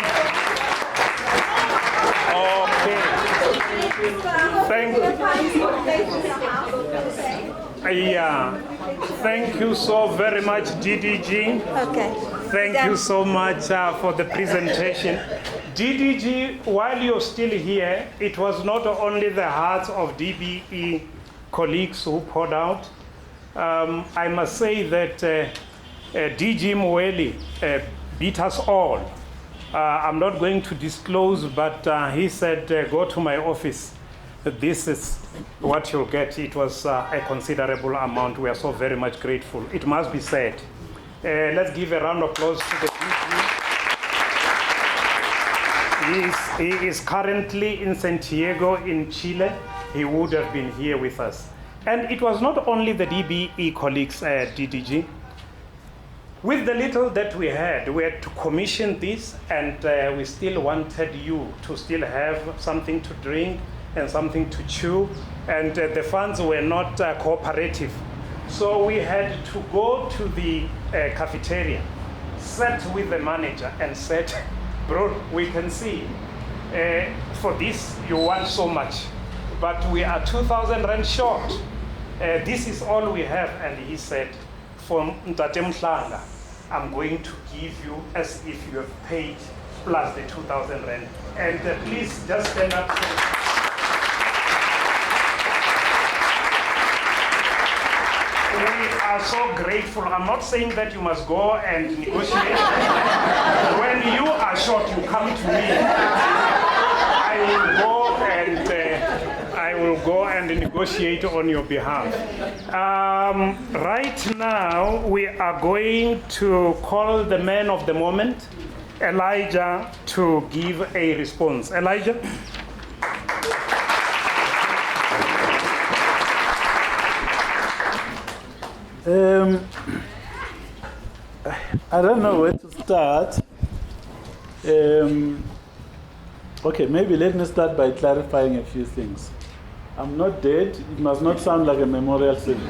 Okay. Thank you so very much, DDG. Okay. Thank you so much for the presentation. DDG, while you're still here, it was not only the hearts of DBE colleagues who poured out. I must say that DG Mweli beat us all. I'm not going to disclose, but he said, go to my office. This is what you'll get. It was a considerable amount. We are so very much grateful. It must be said. Let's give a round of applause to the DG. He is currently in Santiago in Chile. He would have been here with us. And it was not only the DBE colleagues at DDG. With the little that we had to commission this, and we still wanted you to still have something to drink and something to chew, and the funds were not cooperative. So we had to go to the cafeteria, sat with the manager and said, bro, we can see for this you want so much, but we are 2,000 rand short. This is all we have. And he said, for Mtate Mhlanga, I'm going to give you as if you have paid plus the 2,000 rand. And please just stand up. We are so grateful. I'm not saying that you must go and negotiate. When you are short, you come to me. I will go and negotiate on your behalf. Right now, we are going to call the man of the moment, Elijah, to give a response. Elijah? I don't know where to start. Okay, maybe let me start by clarifying a few things. I'm not dead. It must not sound like a memorial service.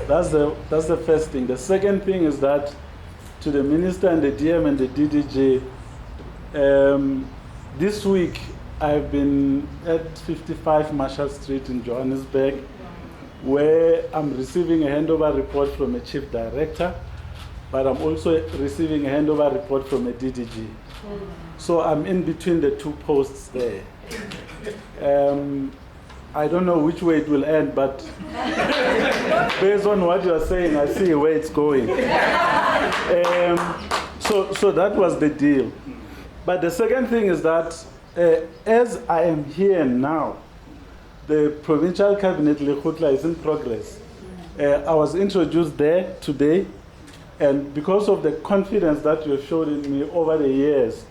That's the first thing. The second thing is that to the minister and the DM and the DDJ, this week I've been at 55 Marshall Street in Johannesburg, where I'm receiving a handover report from a chief director, but I'm also receiving a handover report from a DDG. So I'm in between the two posts there. I don't know which way it will end, but based on what you're saying, I see where it's going. So that was the deal. But the second thing is that as I am here now, the provincial cabinet Lekgotla is in progress. I was introduced there today, and because of the confidence that you have shown in me over the years,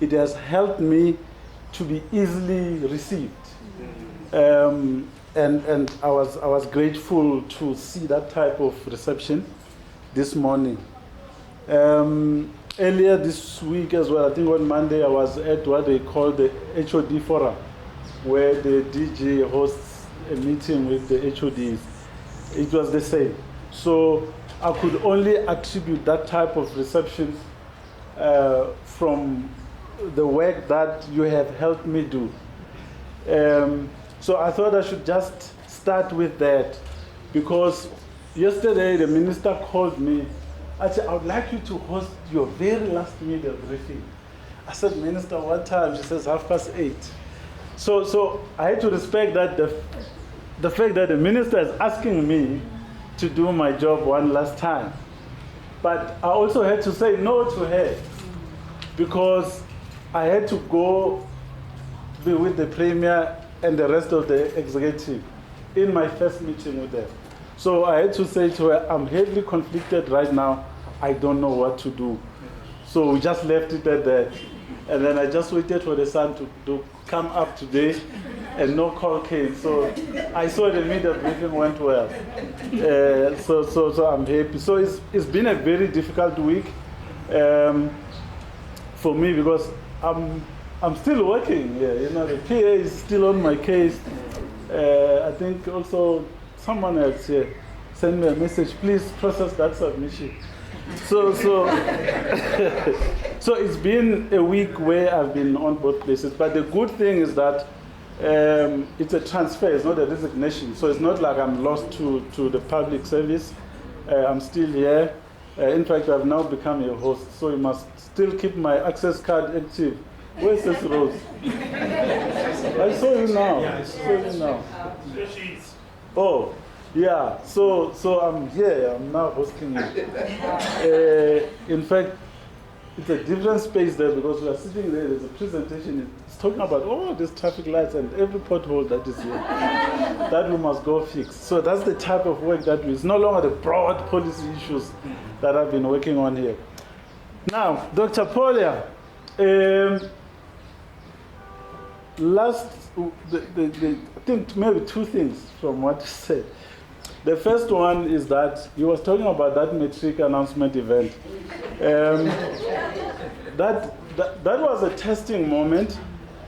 it has helped me to be easily received. And I was grateful to see that type of reception this morning. Earlier this week as well, I think on Monday, I was at what they call the HOD Forum, where the DG hosts a meeting with the HODs. It was the same. So I could only attribute that type of reception from the work that you have helped me do. So I thought I should just start with that, because yesterday the minister called me. I said, I would like you to host your very last media briefing. I said, Minister, what time? She says 8:30. So I had to respect that the fact that the minister is asking me to do my job one last time. But I also had to say no to her, because I had to go be with the Premier and the rest of the executive in my first meeting with them. So I had to say to her, I'm heavily conflicted right now. I don't know what to do. So we just left it at that. And then I just waited for the sun to come up today, and no call came. So I saw the media briefing went well. So I'm happy. So it's been a very difficult week for me, because I'm still working. Yeah, you know, the PA is still on my case. I think also someone else here sent me a message, please process that submission. So it's been a week where I've been on both places. But the good thing is that it's a transfer, it's not a resignation. So it's not like I'm lost to the public service. I'm still here. In fact, I've now become a host, so you must still keep my access card active. Where's this Rose? I saw you now. I saw you now. There she is. Oh, yeah. So I'm here. I'm now hosting you. In fact, it's a different space there, because we are sitting there. There's a presentation. It's talking about all these traffic lights and every pothole that is here that we must go fix. So that's the type of work that we. It's no longer the broad policy issues that I've been working on here. Now, Dr. Polia. I think maybe two things from what you said. The first one is that he was talking about that matric announcement event. That was a testing moment,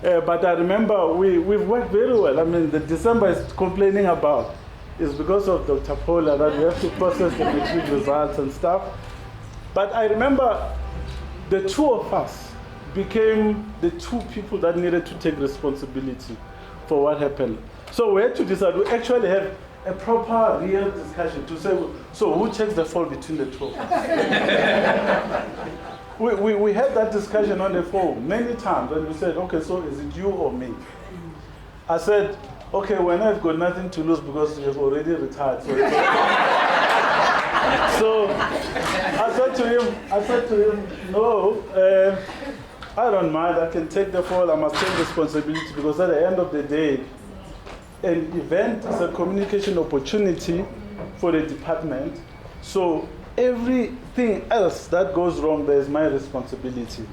but I remember we've worked very well. I mean, the December is complaining about is because of Dr. Paula, that we have to process the matric results and stuff. But I remember the two of us became the two people that needed to take responsibility for what happened. So we had to decide, we actually have a proper, real discussion to say, so who checks the fall between the two of us? we had that discussion on the phone many times, and we said, okay, so is it you or me? I said, okay, when I've got nothing to lose because you have already retired, so it's okay. So I said to him, no, I don't mind, I can take the fall, I must take responsibility, because at the end of the day, an event is a communication opportunity for the department. So everything else that goes wrong, there is my responsibility.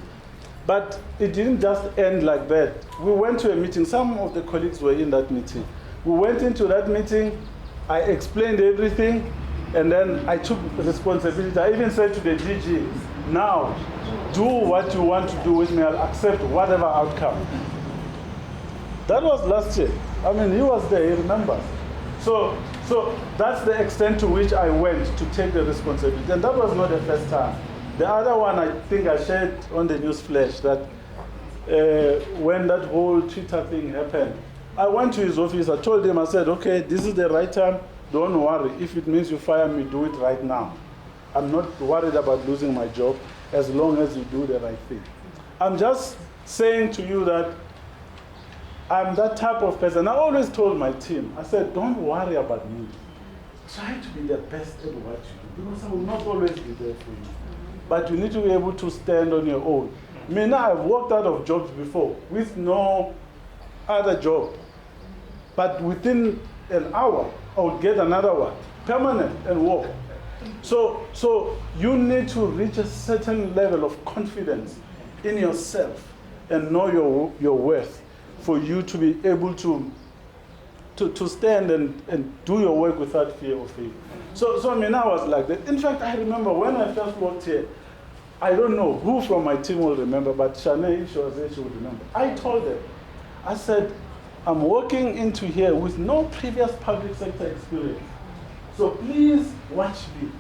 But it didn't just end like that. We went to a meeting, some of the colleagues were in that meeting. We went into that meeting, I explained everything, and then I took responsibility. I even said to the DG, now, do what you want to do with me, I'll accept whatever outcome. That was last year. I mean, he was there, he remembers. So that's the extent to which I went to take the responsibility. And that was not the first time. The other one, I think I shared on the news flash that when that whole Twitter thing happened, I went to his office, I told him, I said, okay, this is the right time, don't worry. If it means you fire me, do it right now. I'm not worried about losing my job as long as you do the right thing. I'm just saying to you that I'm that type of person. I always told my team, I said, don't worry about me. Try to be the best at what you do, because I will not always be there for you. But you need to be able to stand on your own. I mean, I've walked out of jobs before with no other job. But within an hour, I would get another one, permanent, and walk. So you need to reach a certain level of confidence in yourself and know your worth for you to be able to to stand and do your work without fear or favor. So I mean, I was like that. In fact, I remember when I first walked here, I don't know who from my team will remember, but Shanae, if she was there, she would remember. I told them, I said, I'm walking into here with no previous public sector experience. So please watch me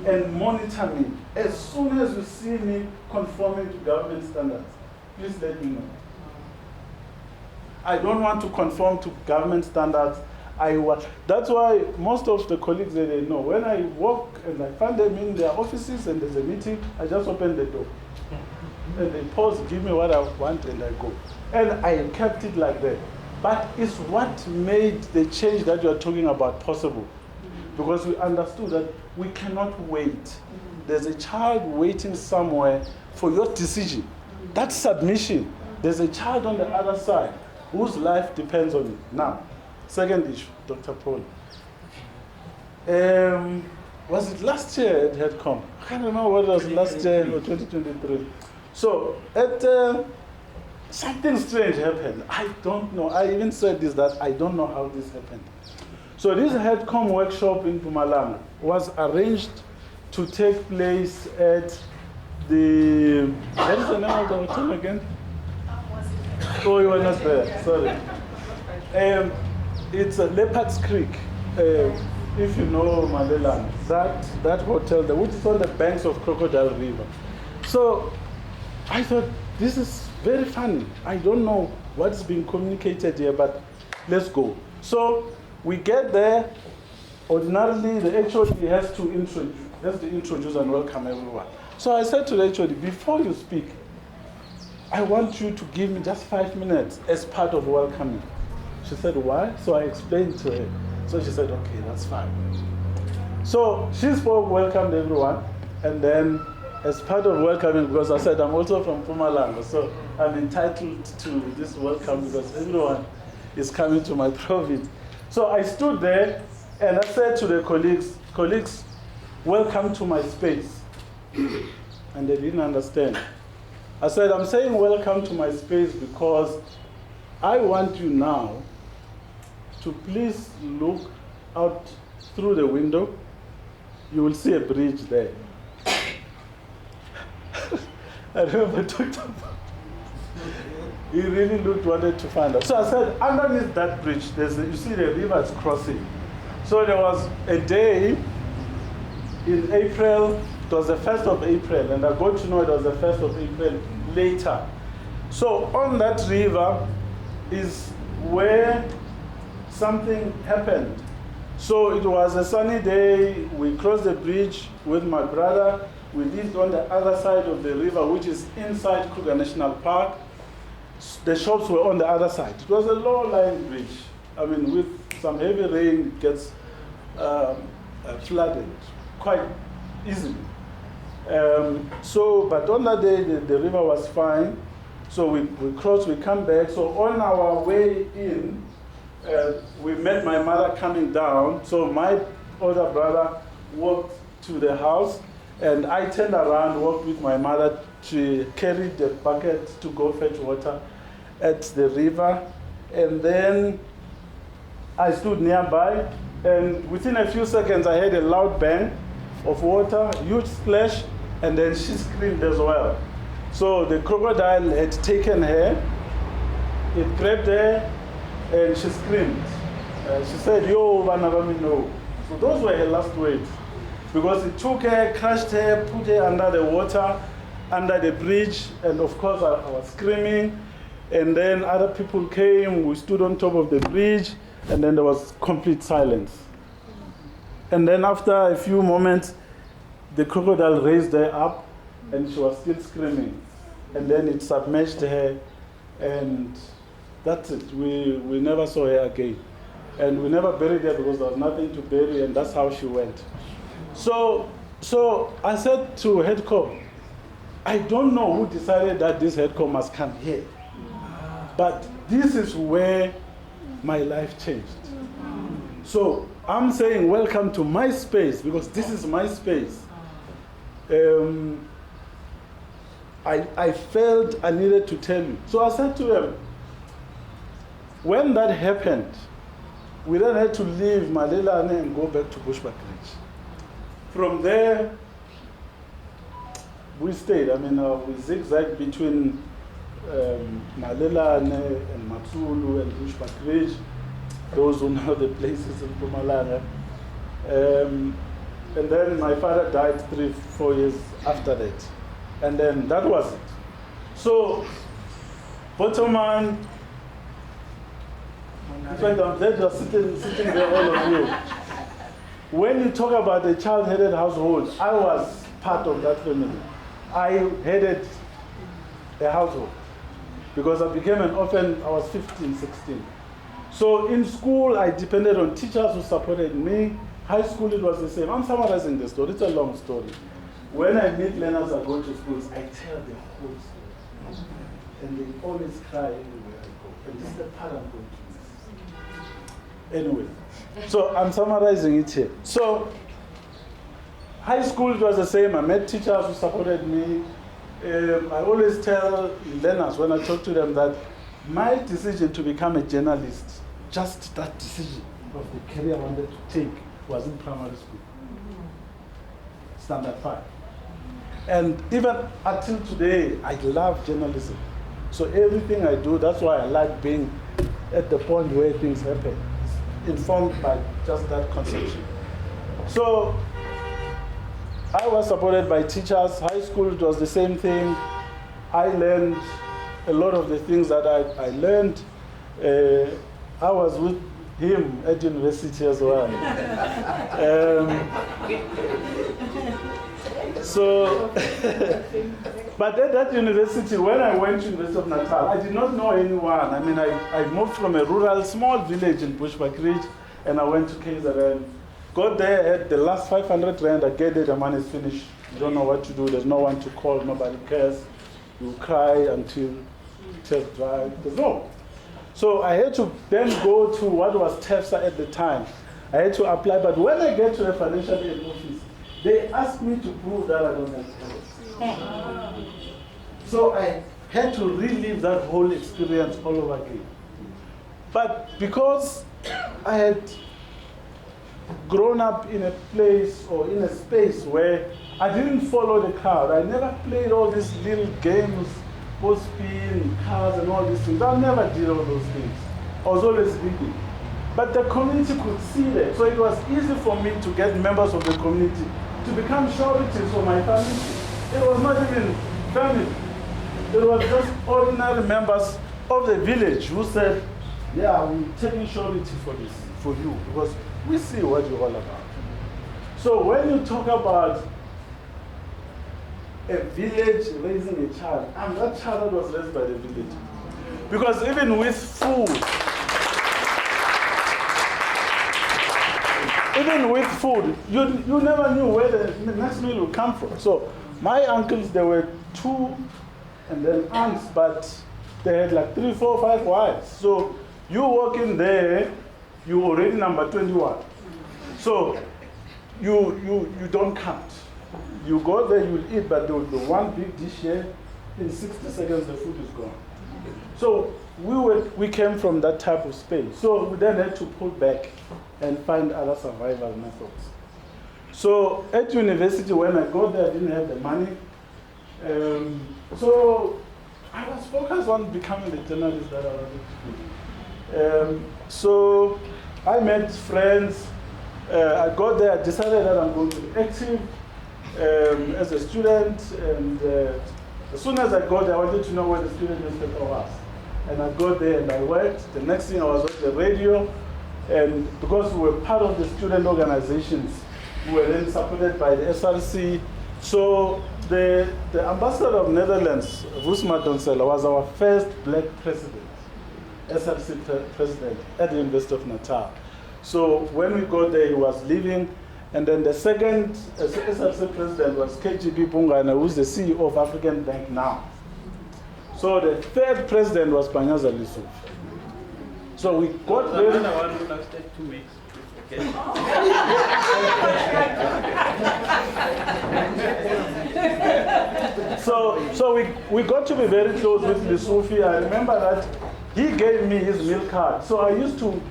and monitor me. As soon as you see me conforming to government standards, please let me know. I don't want to conform to government standards. That's why most of the colleagues that they know, when I walk and I find them in their offices and there's a meeting, I just open the door. And they pause, give me what I want, and I go. And I kept it like that. But it's what made the change that you're talking about possible. Because we understood that we cannot wait. There's a child waiting somewhere for your decision. That's submission. There's a child on the other side whose life depends on it. Now, second issue, Dr. Paul. Was it last year it had come? I can't remember whether it was last year or 2023. So, something strange happened. I don't know. I even said this, that I don't know how this happened. So this headcom workshop in Mpumalanga was arranged to take place at the, what is the name of the hotel again? Oh, you were not there, sorry. It's Leopards Creek, if you know Malela, that hotel there, which is on the banks of Crocodile River. So I thought, this is very funny. I don't know what's being communicated here, but let's go. So we get there. Ordinarily, the HOD has to introduce and welcome everyone. So I said to the HOD, before you speak, I want you to give me just 5 minutes as part of welcoming. She said, why? So I explained to her. So she said, okay, that's fine. So she spoke, welcomed everyone, and then as part of welcoming, because I said I'm also from Mpumalanga, so I'm entitled to this welcome because everyone is coming to my province. So I stood there and I said to the colleagues, welcome to my space. And they didn't understand. I said, I'm saying welcome to my space because I want you now to please look out through the window. You will see a bridge there. I remember Dr. He really wanted to find out. So I said, underneath that bridge, you see the river is crossing. So there was a day in April, it was the 1st of April, and I got to know it was the 1st of April later. So on that river is where something happened. So it was a sunny day, we crossed the bridge with my brother. We lived on the other side of the river, which is inside Kruger National Park. The shops were on the other side. It was a low-lying bridge. I mean, with some heavy rain, it gets flooded quite easily. But on that day, the river was fine. So we crossed, we come back. So on our way in, we met my mother coming down. So my older brother walked to the house, and I turned around, walked with my mother to carry the bucket to go fetch water at the river. And then I stood nearby, and within a few seconds, I heard a loud bang of water, huge splash, and then she screamed as well. So the crocodile had taken her, it grabbed her, and she screamed. She said, yo, Vanavami, no. So those were her last words. Because it took her, crushed her, put her under the water, under the bridge, and of course I was screaming. And then other people came, we stood on top of the bridge, and then there was complete silence. And then after a few moments, the crocodile raised her up, and she was still screaming. And then it submerged her, and that's it. We never saw her again. And we never buried her because there was nothing to bury, and that's how she went. So I said to Headcom, I don't know who decided that this Headcom must come here. But this is where my life changed. So I'm saying welcome to my space because this is my space. I felt I needed to tell you. So I said to them, when that happened, we then had to leave Malelane and go back to Bushbuck Ridge. From there, we stayed. I mean, we zigzagged between Malelane and Matsulu and Bushbuck Ridge. Those who know the places in Mpumalanga. And then my father died 3-4 years after that. And then that was it. So, bottom line, I'm glad you're sitting there, all of you. When you talk about a child-headed household, I was part of that family. I headed a household because I became an orphan. I was 15, 16. So in school, I depended on teachers who supported me. High school, it was the same. I'm summarizing the story. It's a long story. When I meet learners I go to schools, I tell the whole story. And they always cry everywhere I go. And this is the part I'm going to miss. Anyway, so I'm summarizing it here. So high school, it was the same. I met teachers who supported me. I always tell learners when I talk to them that my decision to become a journalist, just that decision of the career I wanted to take, was in primary school, standard 5. And even until today, I love journalism. So everything I do, that's why I like being at the point where things happen, informed by just that conception. So I was supported by teachers. High school, it was the same thing. I learned a lot of the things that I learned. I was with him at university as well. But at that university, when I went to University of Natal, I did not know anyone. I mean, I moved from a rural, small village in Bushbuck Ridge, and I went to KZN. Got there, had the last 500 rand, I get it, the money is finished. You don't know what to do, there's no one to call, nobody cares. You cry until tears dry, there's no. So I had to then go to what was TEFSA at the time. I had to apply, but when I get to the financial aid office, they asked me to prove that I don't have credit. So I had to relive that whole experience all over again. But because I had grown up in a place or in a space where I didn't follow the crowd, I never played all these little games, post spin, cars and all these things. I never did all those things. I was always reading. But the community could see that. So it was easy for me to get members of the community to become sureties for my family. It was not even family. It was just ordinary members of the village who said, yeah, we're taking surety for this, for you, because we see what you're all about. So when you talk about a village raising a child, I'm that child that was raised by the village. Because even with food, you never knew where the next meal would come from. So my uncles, there were 2 and then aunts, but they had like 3, 4, 5 wives. So you walk in there, you already number 21. So you don't count. You go there, you'll eat, but there will be one big dish here. In 60 seconds, the food is gone. So we came from that type of space. So we then had to pull back and find other survival methods. So at university, when I got there, I didn't have the money. So I was focused on becoming the journalist that I wanted to be. So I met friends. I got there, I decided that I'm going to be active as a student. And as soon as I got there, I wanted to know where the student newspaper was. And I got there and I worked. The next thing I was on the radio. And because we were part of the student organizations, we were then supported by the SRC. So the ambassador of Netherlands, Roosma Donsela, was our first black president, SRC president at the University of Natal. So when we got there, he was leaving. And then the second SRC president was KGB Bungana, who's the CEO of African Bank now. So the third president was Panyaza Lissu. So we got very... one who lasted 2 weeks. So we got to be very close with Lissufi. I remember that he gave me his milk card. So I used to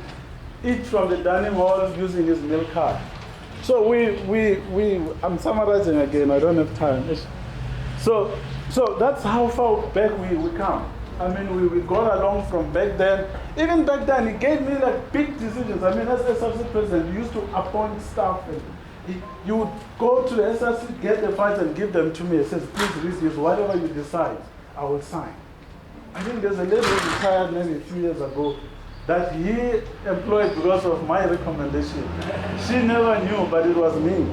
eat from the dining hall using his milk card. So I'm summarizing again, I don't have time. So that's how far back we come. I mean, we got along from back then. Even back then, he gave me like big decisions. I mean, as SRC president, he used to appoint staff. And you would go to the SRC, get the files and give them to me. He says, please read this, whatever you decide, I will sign. I think there's a lady who retired maybe a few years ago that he employed because of my recommendation. She never knew, but it was me.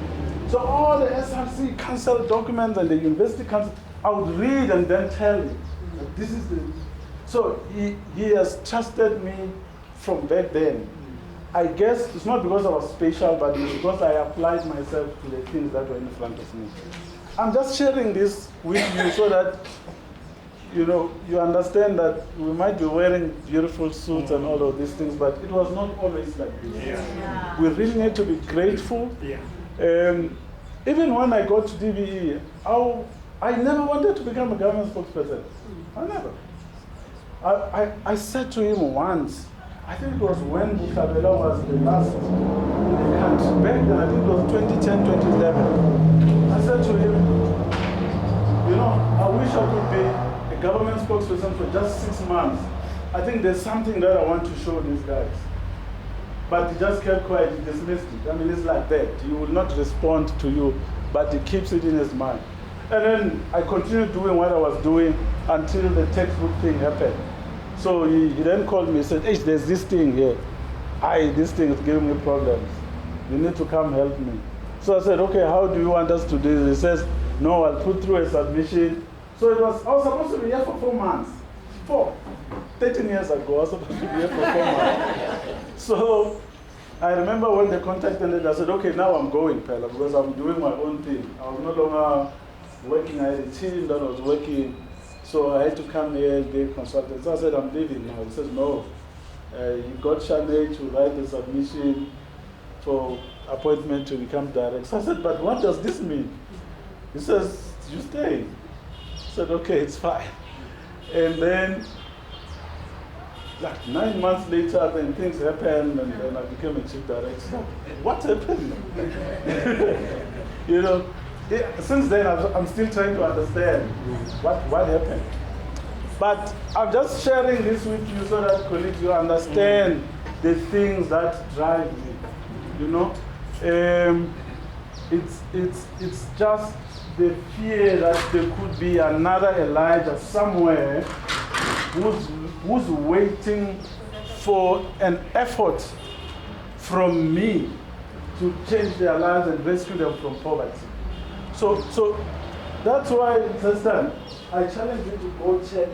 So all the SRC council documents and the university council, I would read and then tell him. This is the. So he has trusted me from back then. I guess it's not because I was special, but it's because I applied myself to the things that were in front of me. I'm just sharing this with you so that you understand that we might be wearing beautiful suits and all of these things, but it was not always like this. Yeah. We really need to be grateful. Yeah. Even when I got to DBE, I never wanted to become a government spokesperson. I never. I said to him once, I think it was when Bukabela was the last in the country, back then, I think it was 2010, 2011. I said to him, I wish I could be a government spokesperson for just 6 months. I think there's something that I want to show these guys. But he just kept quiet, he dismissed it. I mean, it's like that. He will not respond to you, but he keeps it in his mind. And then I continued doing what I was doing until the textbook thing happened. So he then called me and said, hey, there's this thing here. This thing is giving me problems. You need to come help me. So I said, okay, how do you want us to do this? He says, no, I'll put through a submission. So I was supposed to be here for 4 months. 13 years ago, I was supposed to be here for 4 months. So I remember when the contract ended, I said, okay, now I'm going, Pella, because I'm doing my own thing. I was no longer working. I had a team that was working. So I had to come here and be a consultant. So I said, I'm leaving now. He says, no. He got Shanae to write the submission for appointment to become direct. So I said, but what does this mean? He says, you stay. I said, okay, it's fine. And then, like 9 months later, then things happened, and then I became a chief director. What happened? Since then, I'm still trying to understand what happened. But I'm just sharing this with you so that colleagues, you understand the things that drive me. It's just the fear that there could be another Elijah somewhere who's waiting for an effort from me to change their lives and rescue them from poverty. So that's why, sister, I challenge you to go check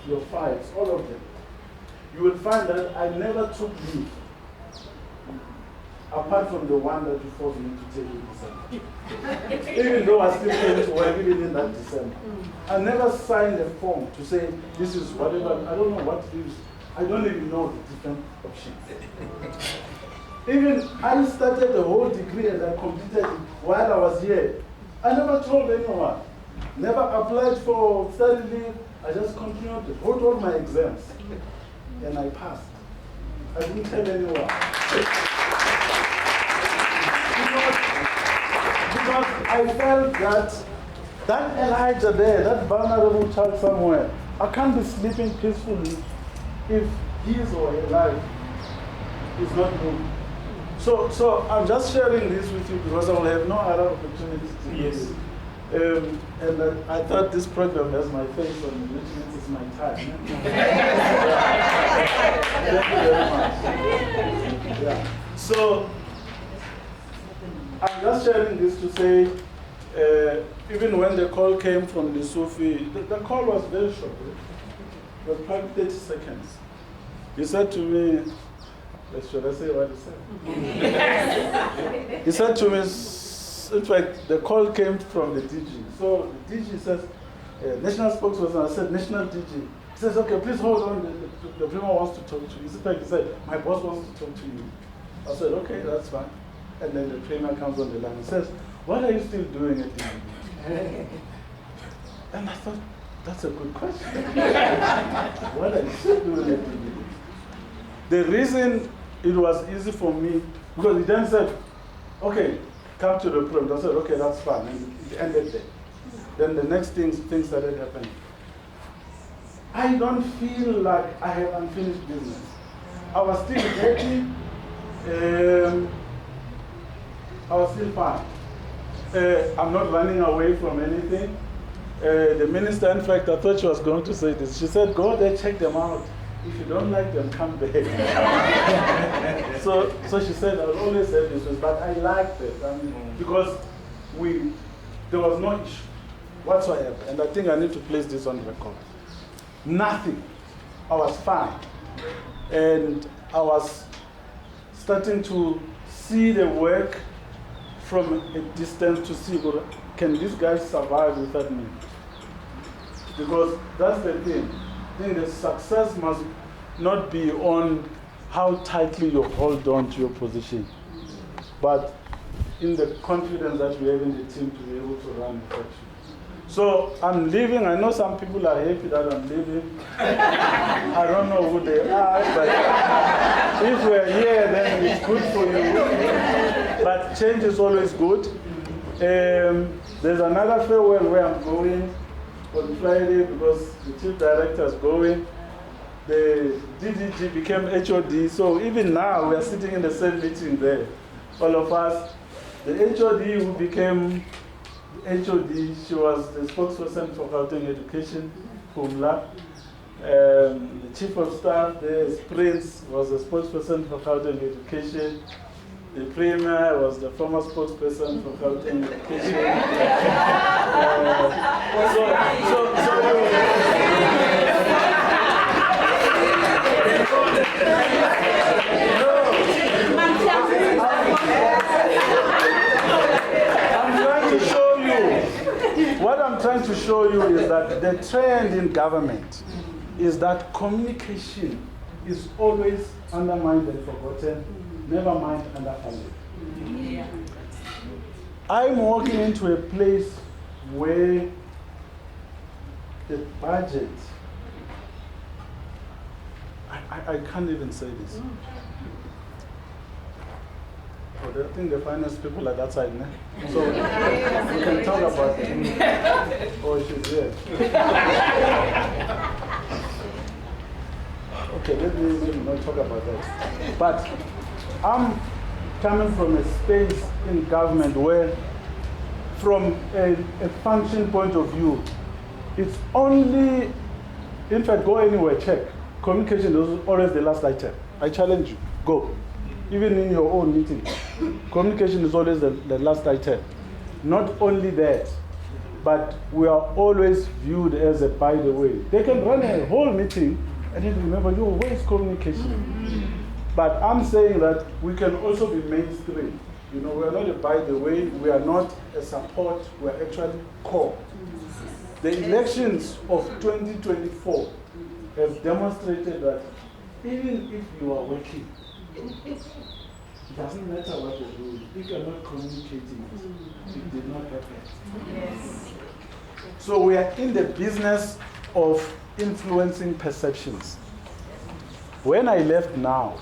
your files, all of them. You will find that I never took leave, apart from the one that you forced me to take in December. Even though I still came to work even in that December. I never signed a form to say, this is whatever, I don't know what it is. I don't even know the different options. Even I started the whole degree and I completed it while I was here. I never told anyone. Never applied for study leave. I just continued to wrote all my exams. And I passed. I didn't tell anyone. Because I felt that Elijah there, that vulnerable child somewhere, I can't be sleeping peacefully if his or her life is not moved. So I'm just sharing this with you because I will have no other opportunities to do this. And I thought this program has my face on it, which means it's my time. Thank you very much. Yeah. So I'm just sharing this to say, even when the call came from the Sufi, the call was very short. It was probably 30 seconds. He said to me, should I say what he said? He said to me, in fact, the call came from the DG. So the DG says, national spokesperson. I said, national DG. He says, okay, please hold on. The premier wants to talk to you. He said, my boss wants to talk to you. I said, okay, that's fine. And then the premier comes on the line and says, what are you still doing at DG? And I thought, that's a good question. What are you still doing at DG? The reason it was easy for me because he then said, okay, come to the problem. I said, okay, that's fine. And it ended there. Then the next things started happening. I don't feel like I have unfinished business. I was still happy. I was still fine. I'm not running away from anything. The minister, in fact, I thought she was going to say this. She said, go there, check them out. If you don't like them, come back. so she said, I'll always have this, but I liked it. I mean, because there was no issue whatsoever. And I think I need to place this on record. Nothing. I was fine. And I was starting to see the work from a distance to see, can these guys survive without me? Because that's the thing. I think the success must not be on how tightly you hold on to your position, but in the confidence that you have in the team to be able to run effectively. So I'm leaving. I know some people are happy that I'm leaving. I don't know who they are, but if we're here, then it's good for you. But change is always good. There's another farewell where I'm going on Friday because the chief director is going. The DDG became HOD, so even now we are sitting in the same meeting there, all of us. The HOD who became HOD, she was the spokesperson for Gauteng Education, Pumla. The chief of staff there, Prince, was the spokesperson for Gauteng Education. The premier was the former spokesperson for Gauteng Education. What I'm trying to show you is that the trend in government is that communication is always undermined and forgotten, never mind underfunded. Yeah. I'm walking into a place where the budget, I can't even say this. I think the finance people are that side now. So we can talk about it. Oh, she's there. Okay, let me not talk about that. But I'm coming from a space in government where, from a function point of view, it's only, in fact, go anywhere, check. Communication is always the last item. I challenge you, go. Even in your own meeting, communication is always the last item. Not only that, but we are always viewed as a by the way. They can run a whole meeting and then remember, where is communication? But I'm saying that we can also be mainstream. We are not a by the way, we are not a support, we are actually core. The elections of 2024 have demonstrated that even if you are working, it doesn't matter what you're doing. If you're not communicating, it did not happen. Yes. So we are in the business of influencing perceptions. When I left now,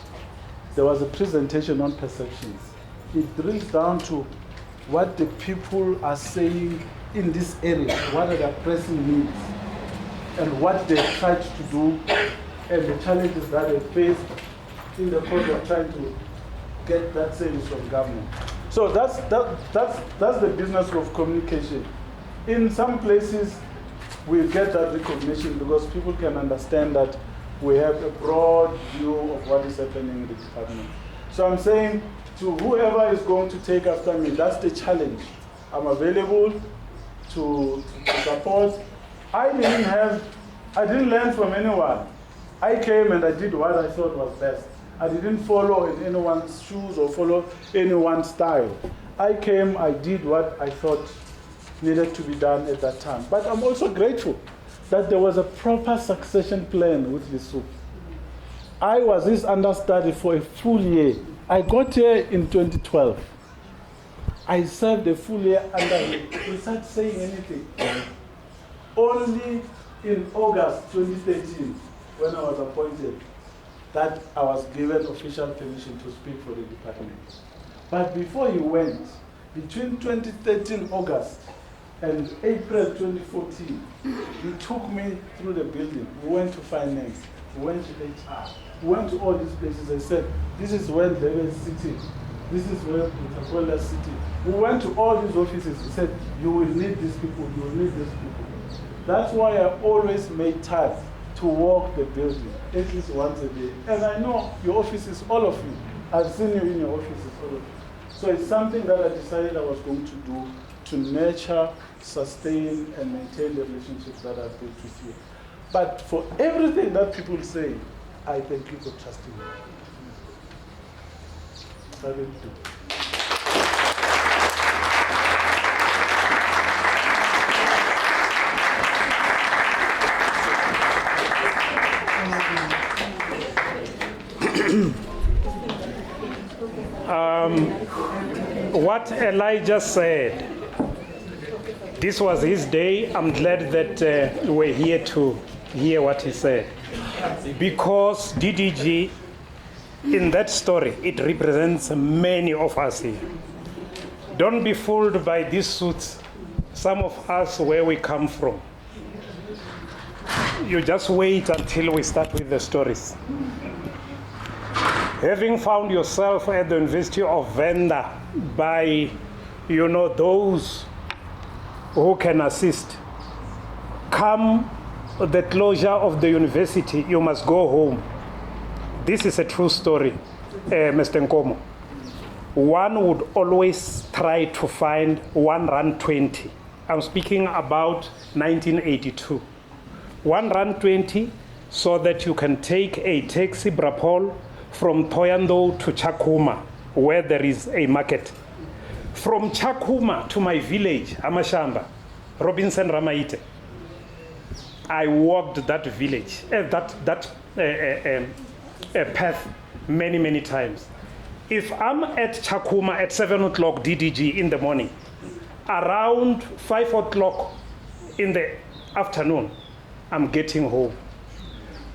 there was a presentation on perceptions. It drills down to what the people are saying in this area, what are their pressing needs, and what they tried to do, and the challenges that they faced in the course of trying to get that service from government. So that's the business of communication. In some places, we get that recognition because people can understand that we have a broad view of what is happening in the department. So I'm saying to whoever is going to take after me, that's the challenge. I'm available to support. I didn't learn from anyone. I came and I did what I thought was best. I didn't follow in anyone's shoes or follow anyone's style. I came, I did what I thought needed to be done at that time. But I'm also grateful that there was a proper succession plan with Lesotho. I was his understudy for a full year. I got here in 2012. I served a full year under him without saying anything. Only in August 2013, when I was appointed, that I was given official permission to speak for the department. But before he went, between 2013 August and April 2014, he took me through the building. We went to finance, we went to HR, we went to all these places. I said, this is where Lebe is sitting. This is where Utakola is sitting. We went to all these offices. He said, you will need these people, you will need these people. That's why I always make time to walk the building, at least once a day. And I know your offices, all of you. I've seen you in your offices, all of you. So it's something that I decided I was going to do to nurture, sustain, and maintain the relationships that I've built with you. But for everything that people say, I thank you for trusting me. I really do. What Elijah said, this was his day. I'm glad that we're here to hear what he said. Because DDG, in that story, it represents many of us here. Don't be fooled by these suits, some of us where we come from. You just wait until we start with the stories. Having found yourself at the University of Venda by, those who can assist, come the closure of the university, you must go home. This is a true story, Mr. Nkomo. One would always try to find 1 Rand 20. I'm speaking about 1982. 1 Rand 20 so that you can take a taxi Brapol from Toyando to Chakuma, where there is a market. From Chakuma to my village, Amashamba, Robinson Ramaite, I walked that village, that path many, many times. If I'm at Chakuma at 7 o'clock DDG in the morning, around 5 o'clock in the afternoon, I'm getting home.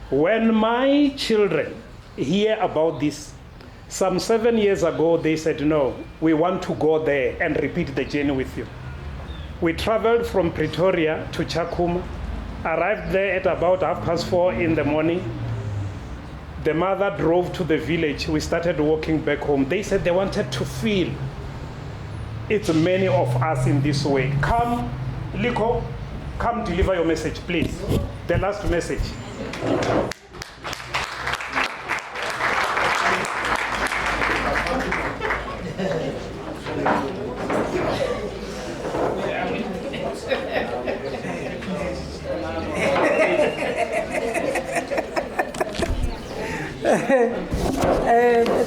When my children hear about this, some 7 years ago, they said, no, we want to go there and repeat the journey with you. We traveled from Pretoria to Chakuma, arrived there at about 4:30 in the morning. The mother drove to the village. We started walking back home. They said they wanted to feel it's many of us in this way. Come, Liko, come deliver your message, please. The last message.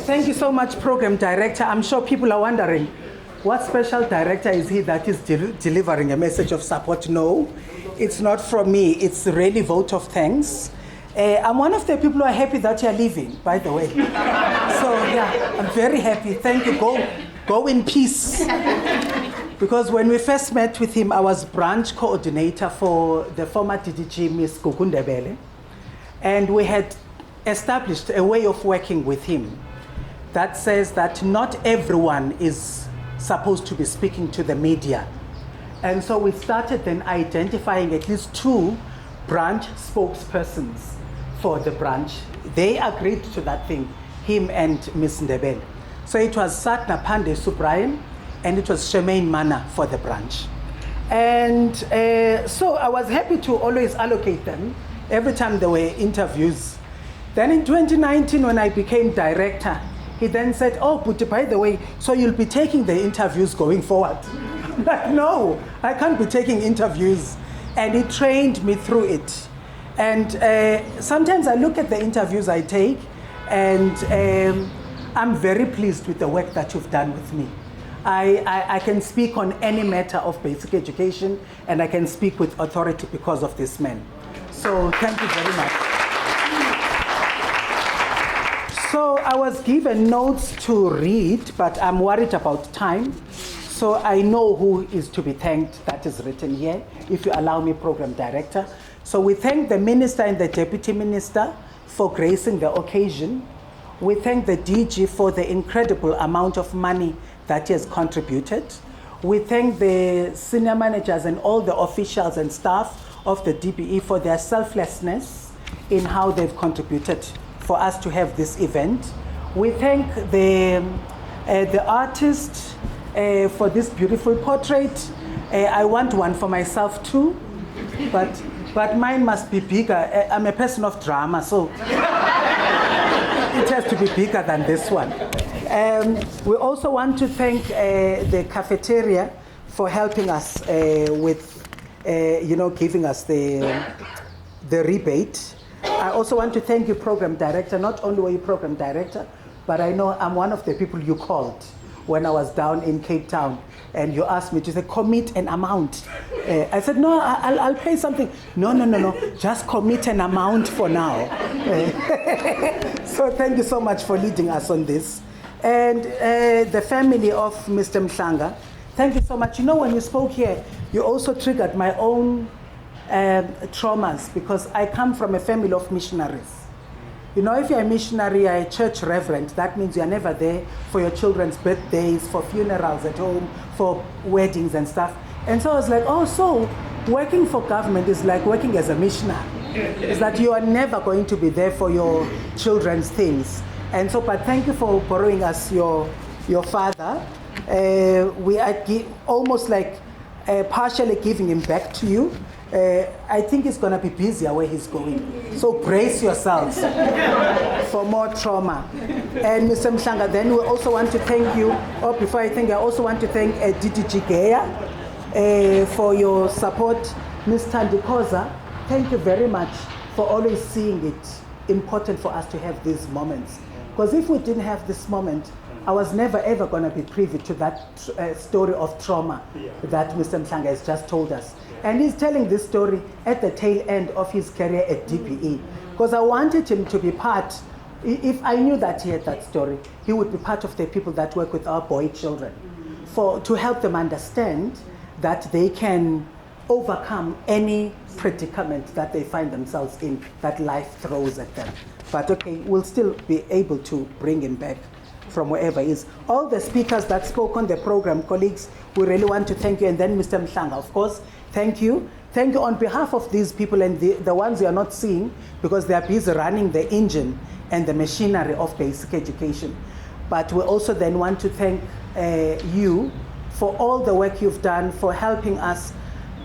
Thank you so much, Program Director. I'm sure people are wondering, what special director is he that is delivering a message of support? No, it's not from me. It's really vote of thanks. I'm one of the people who are happy that you're leaving, by the way. So yeah, I'm very happy. Thank you. Go in peace. Because when we first met with him, I was branch coordinator for the former DDG, Ms. Gugundebele. And we had established a way of working with him that says that not everyone is supposed to be speaking to the media. And so we started then identifying at least 2 branch spokespersons for the branch. They agreed to that thing, him and Ms. Ndebele. So it was Satna Pande Subrayan and it was Shemaine Mana for the branch. And so I was happy to always allocate them every time there were interviews. Then in 2019, when I became director, he then said, oh, but by the way, so you'll be taking the interviews going forward. I'm like, no, I can't be taking interviews. And he trained me through it. And sometimes I look at the interviews I take, and I'm very pleased with the work that you've done with me. I can speak on any matter of basic education, and I can speak with authority because of this man. So thank you very much. So I was given notes to read, but I'm worried about time. So I know who is to be thanked. That is written here, if you allow me, Program Director. So we thank the Minister and the Deputy Minister for gracing the occasion. We thank the DG for the incredible amount of money that he has contributed. We thank the senior managers and all the officials and staff of the DBE for their selflessness in how they've contributed for us to have this event. We thank the artist for this beautiful portrait. I want one for myself too, but mine must be bigger. I'm a person of drama, so it has to be bigger than this one. We also want to thank the cafeteria for helping us with, giving us the rebate. I also want to thank you, Program Director. Not only were you Program Director, but I know I'm one of the people you called when I was down in Cape Town, and you asked me to say, commit an amount. I said, no, I'll pay something. No, just commit an amount for now. So thank you so much for leading us on this. And the family of Mr. Mhlanga, thank you so much. You know, when you spoke here, you also triggered my own traumas, because I come from a family of missionaries. You know, if you're a missionary, you're a church reverend, that means you're never there for your children's birthdays, for funerals at home, for weddings and stuff. And so I was like, oh, so working for government is like working as a missionary. Is that you are never going to be there for your children's things. And so, but thank you for borrowing us your father. We are almost like partially giving him back to you. I think he's going to be busier where he's going. So brace yourselves for more trauma. And Mr. Mhlanga, then we also want to thank you, before I thank you, I also want to thank DDG Geya for your support. Ms. Tandikoza, thank you very much for always seeing it important for us to have these moments. Because if we didn't have this moment, I was never ever going to be privy to that story of trauma that Mr. Mhlanga has just told us. And he's telling this story at the tail end of his career at DPE. Because I wanted him to be part, if I knew that he had that story, he would be part of the people that work with our boy children, to help them understand that they can overcome any predicament that they find themselves in, that life throws at them. But okay, we'll still be able to bring him back from wherever he is. All the speakers that spoke on the program, colleagues, we really want to thank you. And then Mr. Mhlanga, of course, thank you. Thank you on behalf of these people and the ones you are not seeing, because they are busy running the engine and the machinery of basic education. But we also then want to thank you for all the work you've done, for helping us.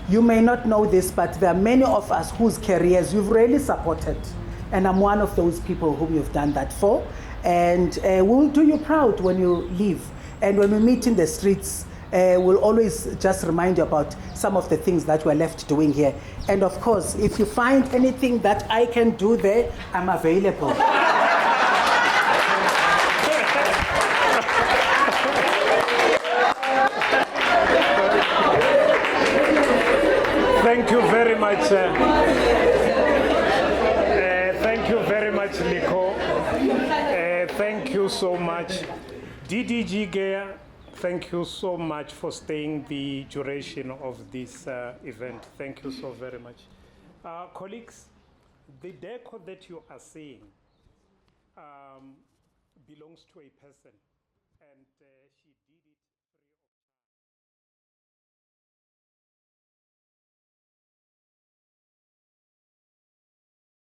You may not know this, but there are many of us whose careers you've really supported. And I'm one of those people whom you've done that for. And we'll do you proud when you leave. And when we meet in the streets, we'll always just remind you about some of the things that we're left doing here. And of course, if you find anything that I can do there, I'm available. Thank you very much. Thank you very much, Liko. Thank you so much. DDG Geya, thank you so much for staying the duration of this event. Thank you so very much. Colleagues, the decor that you are seeing belongs to a person, and she did it.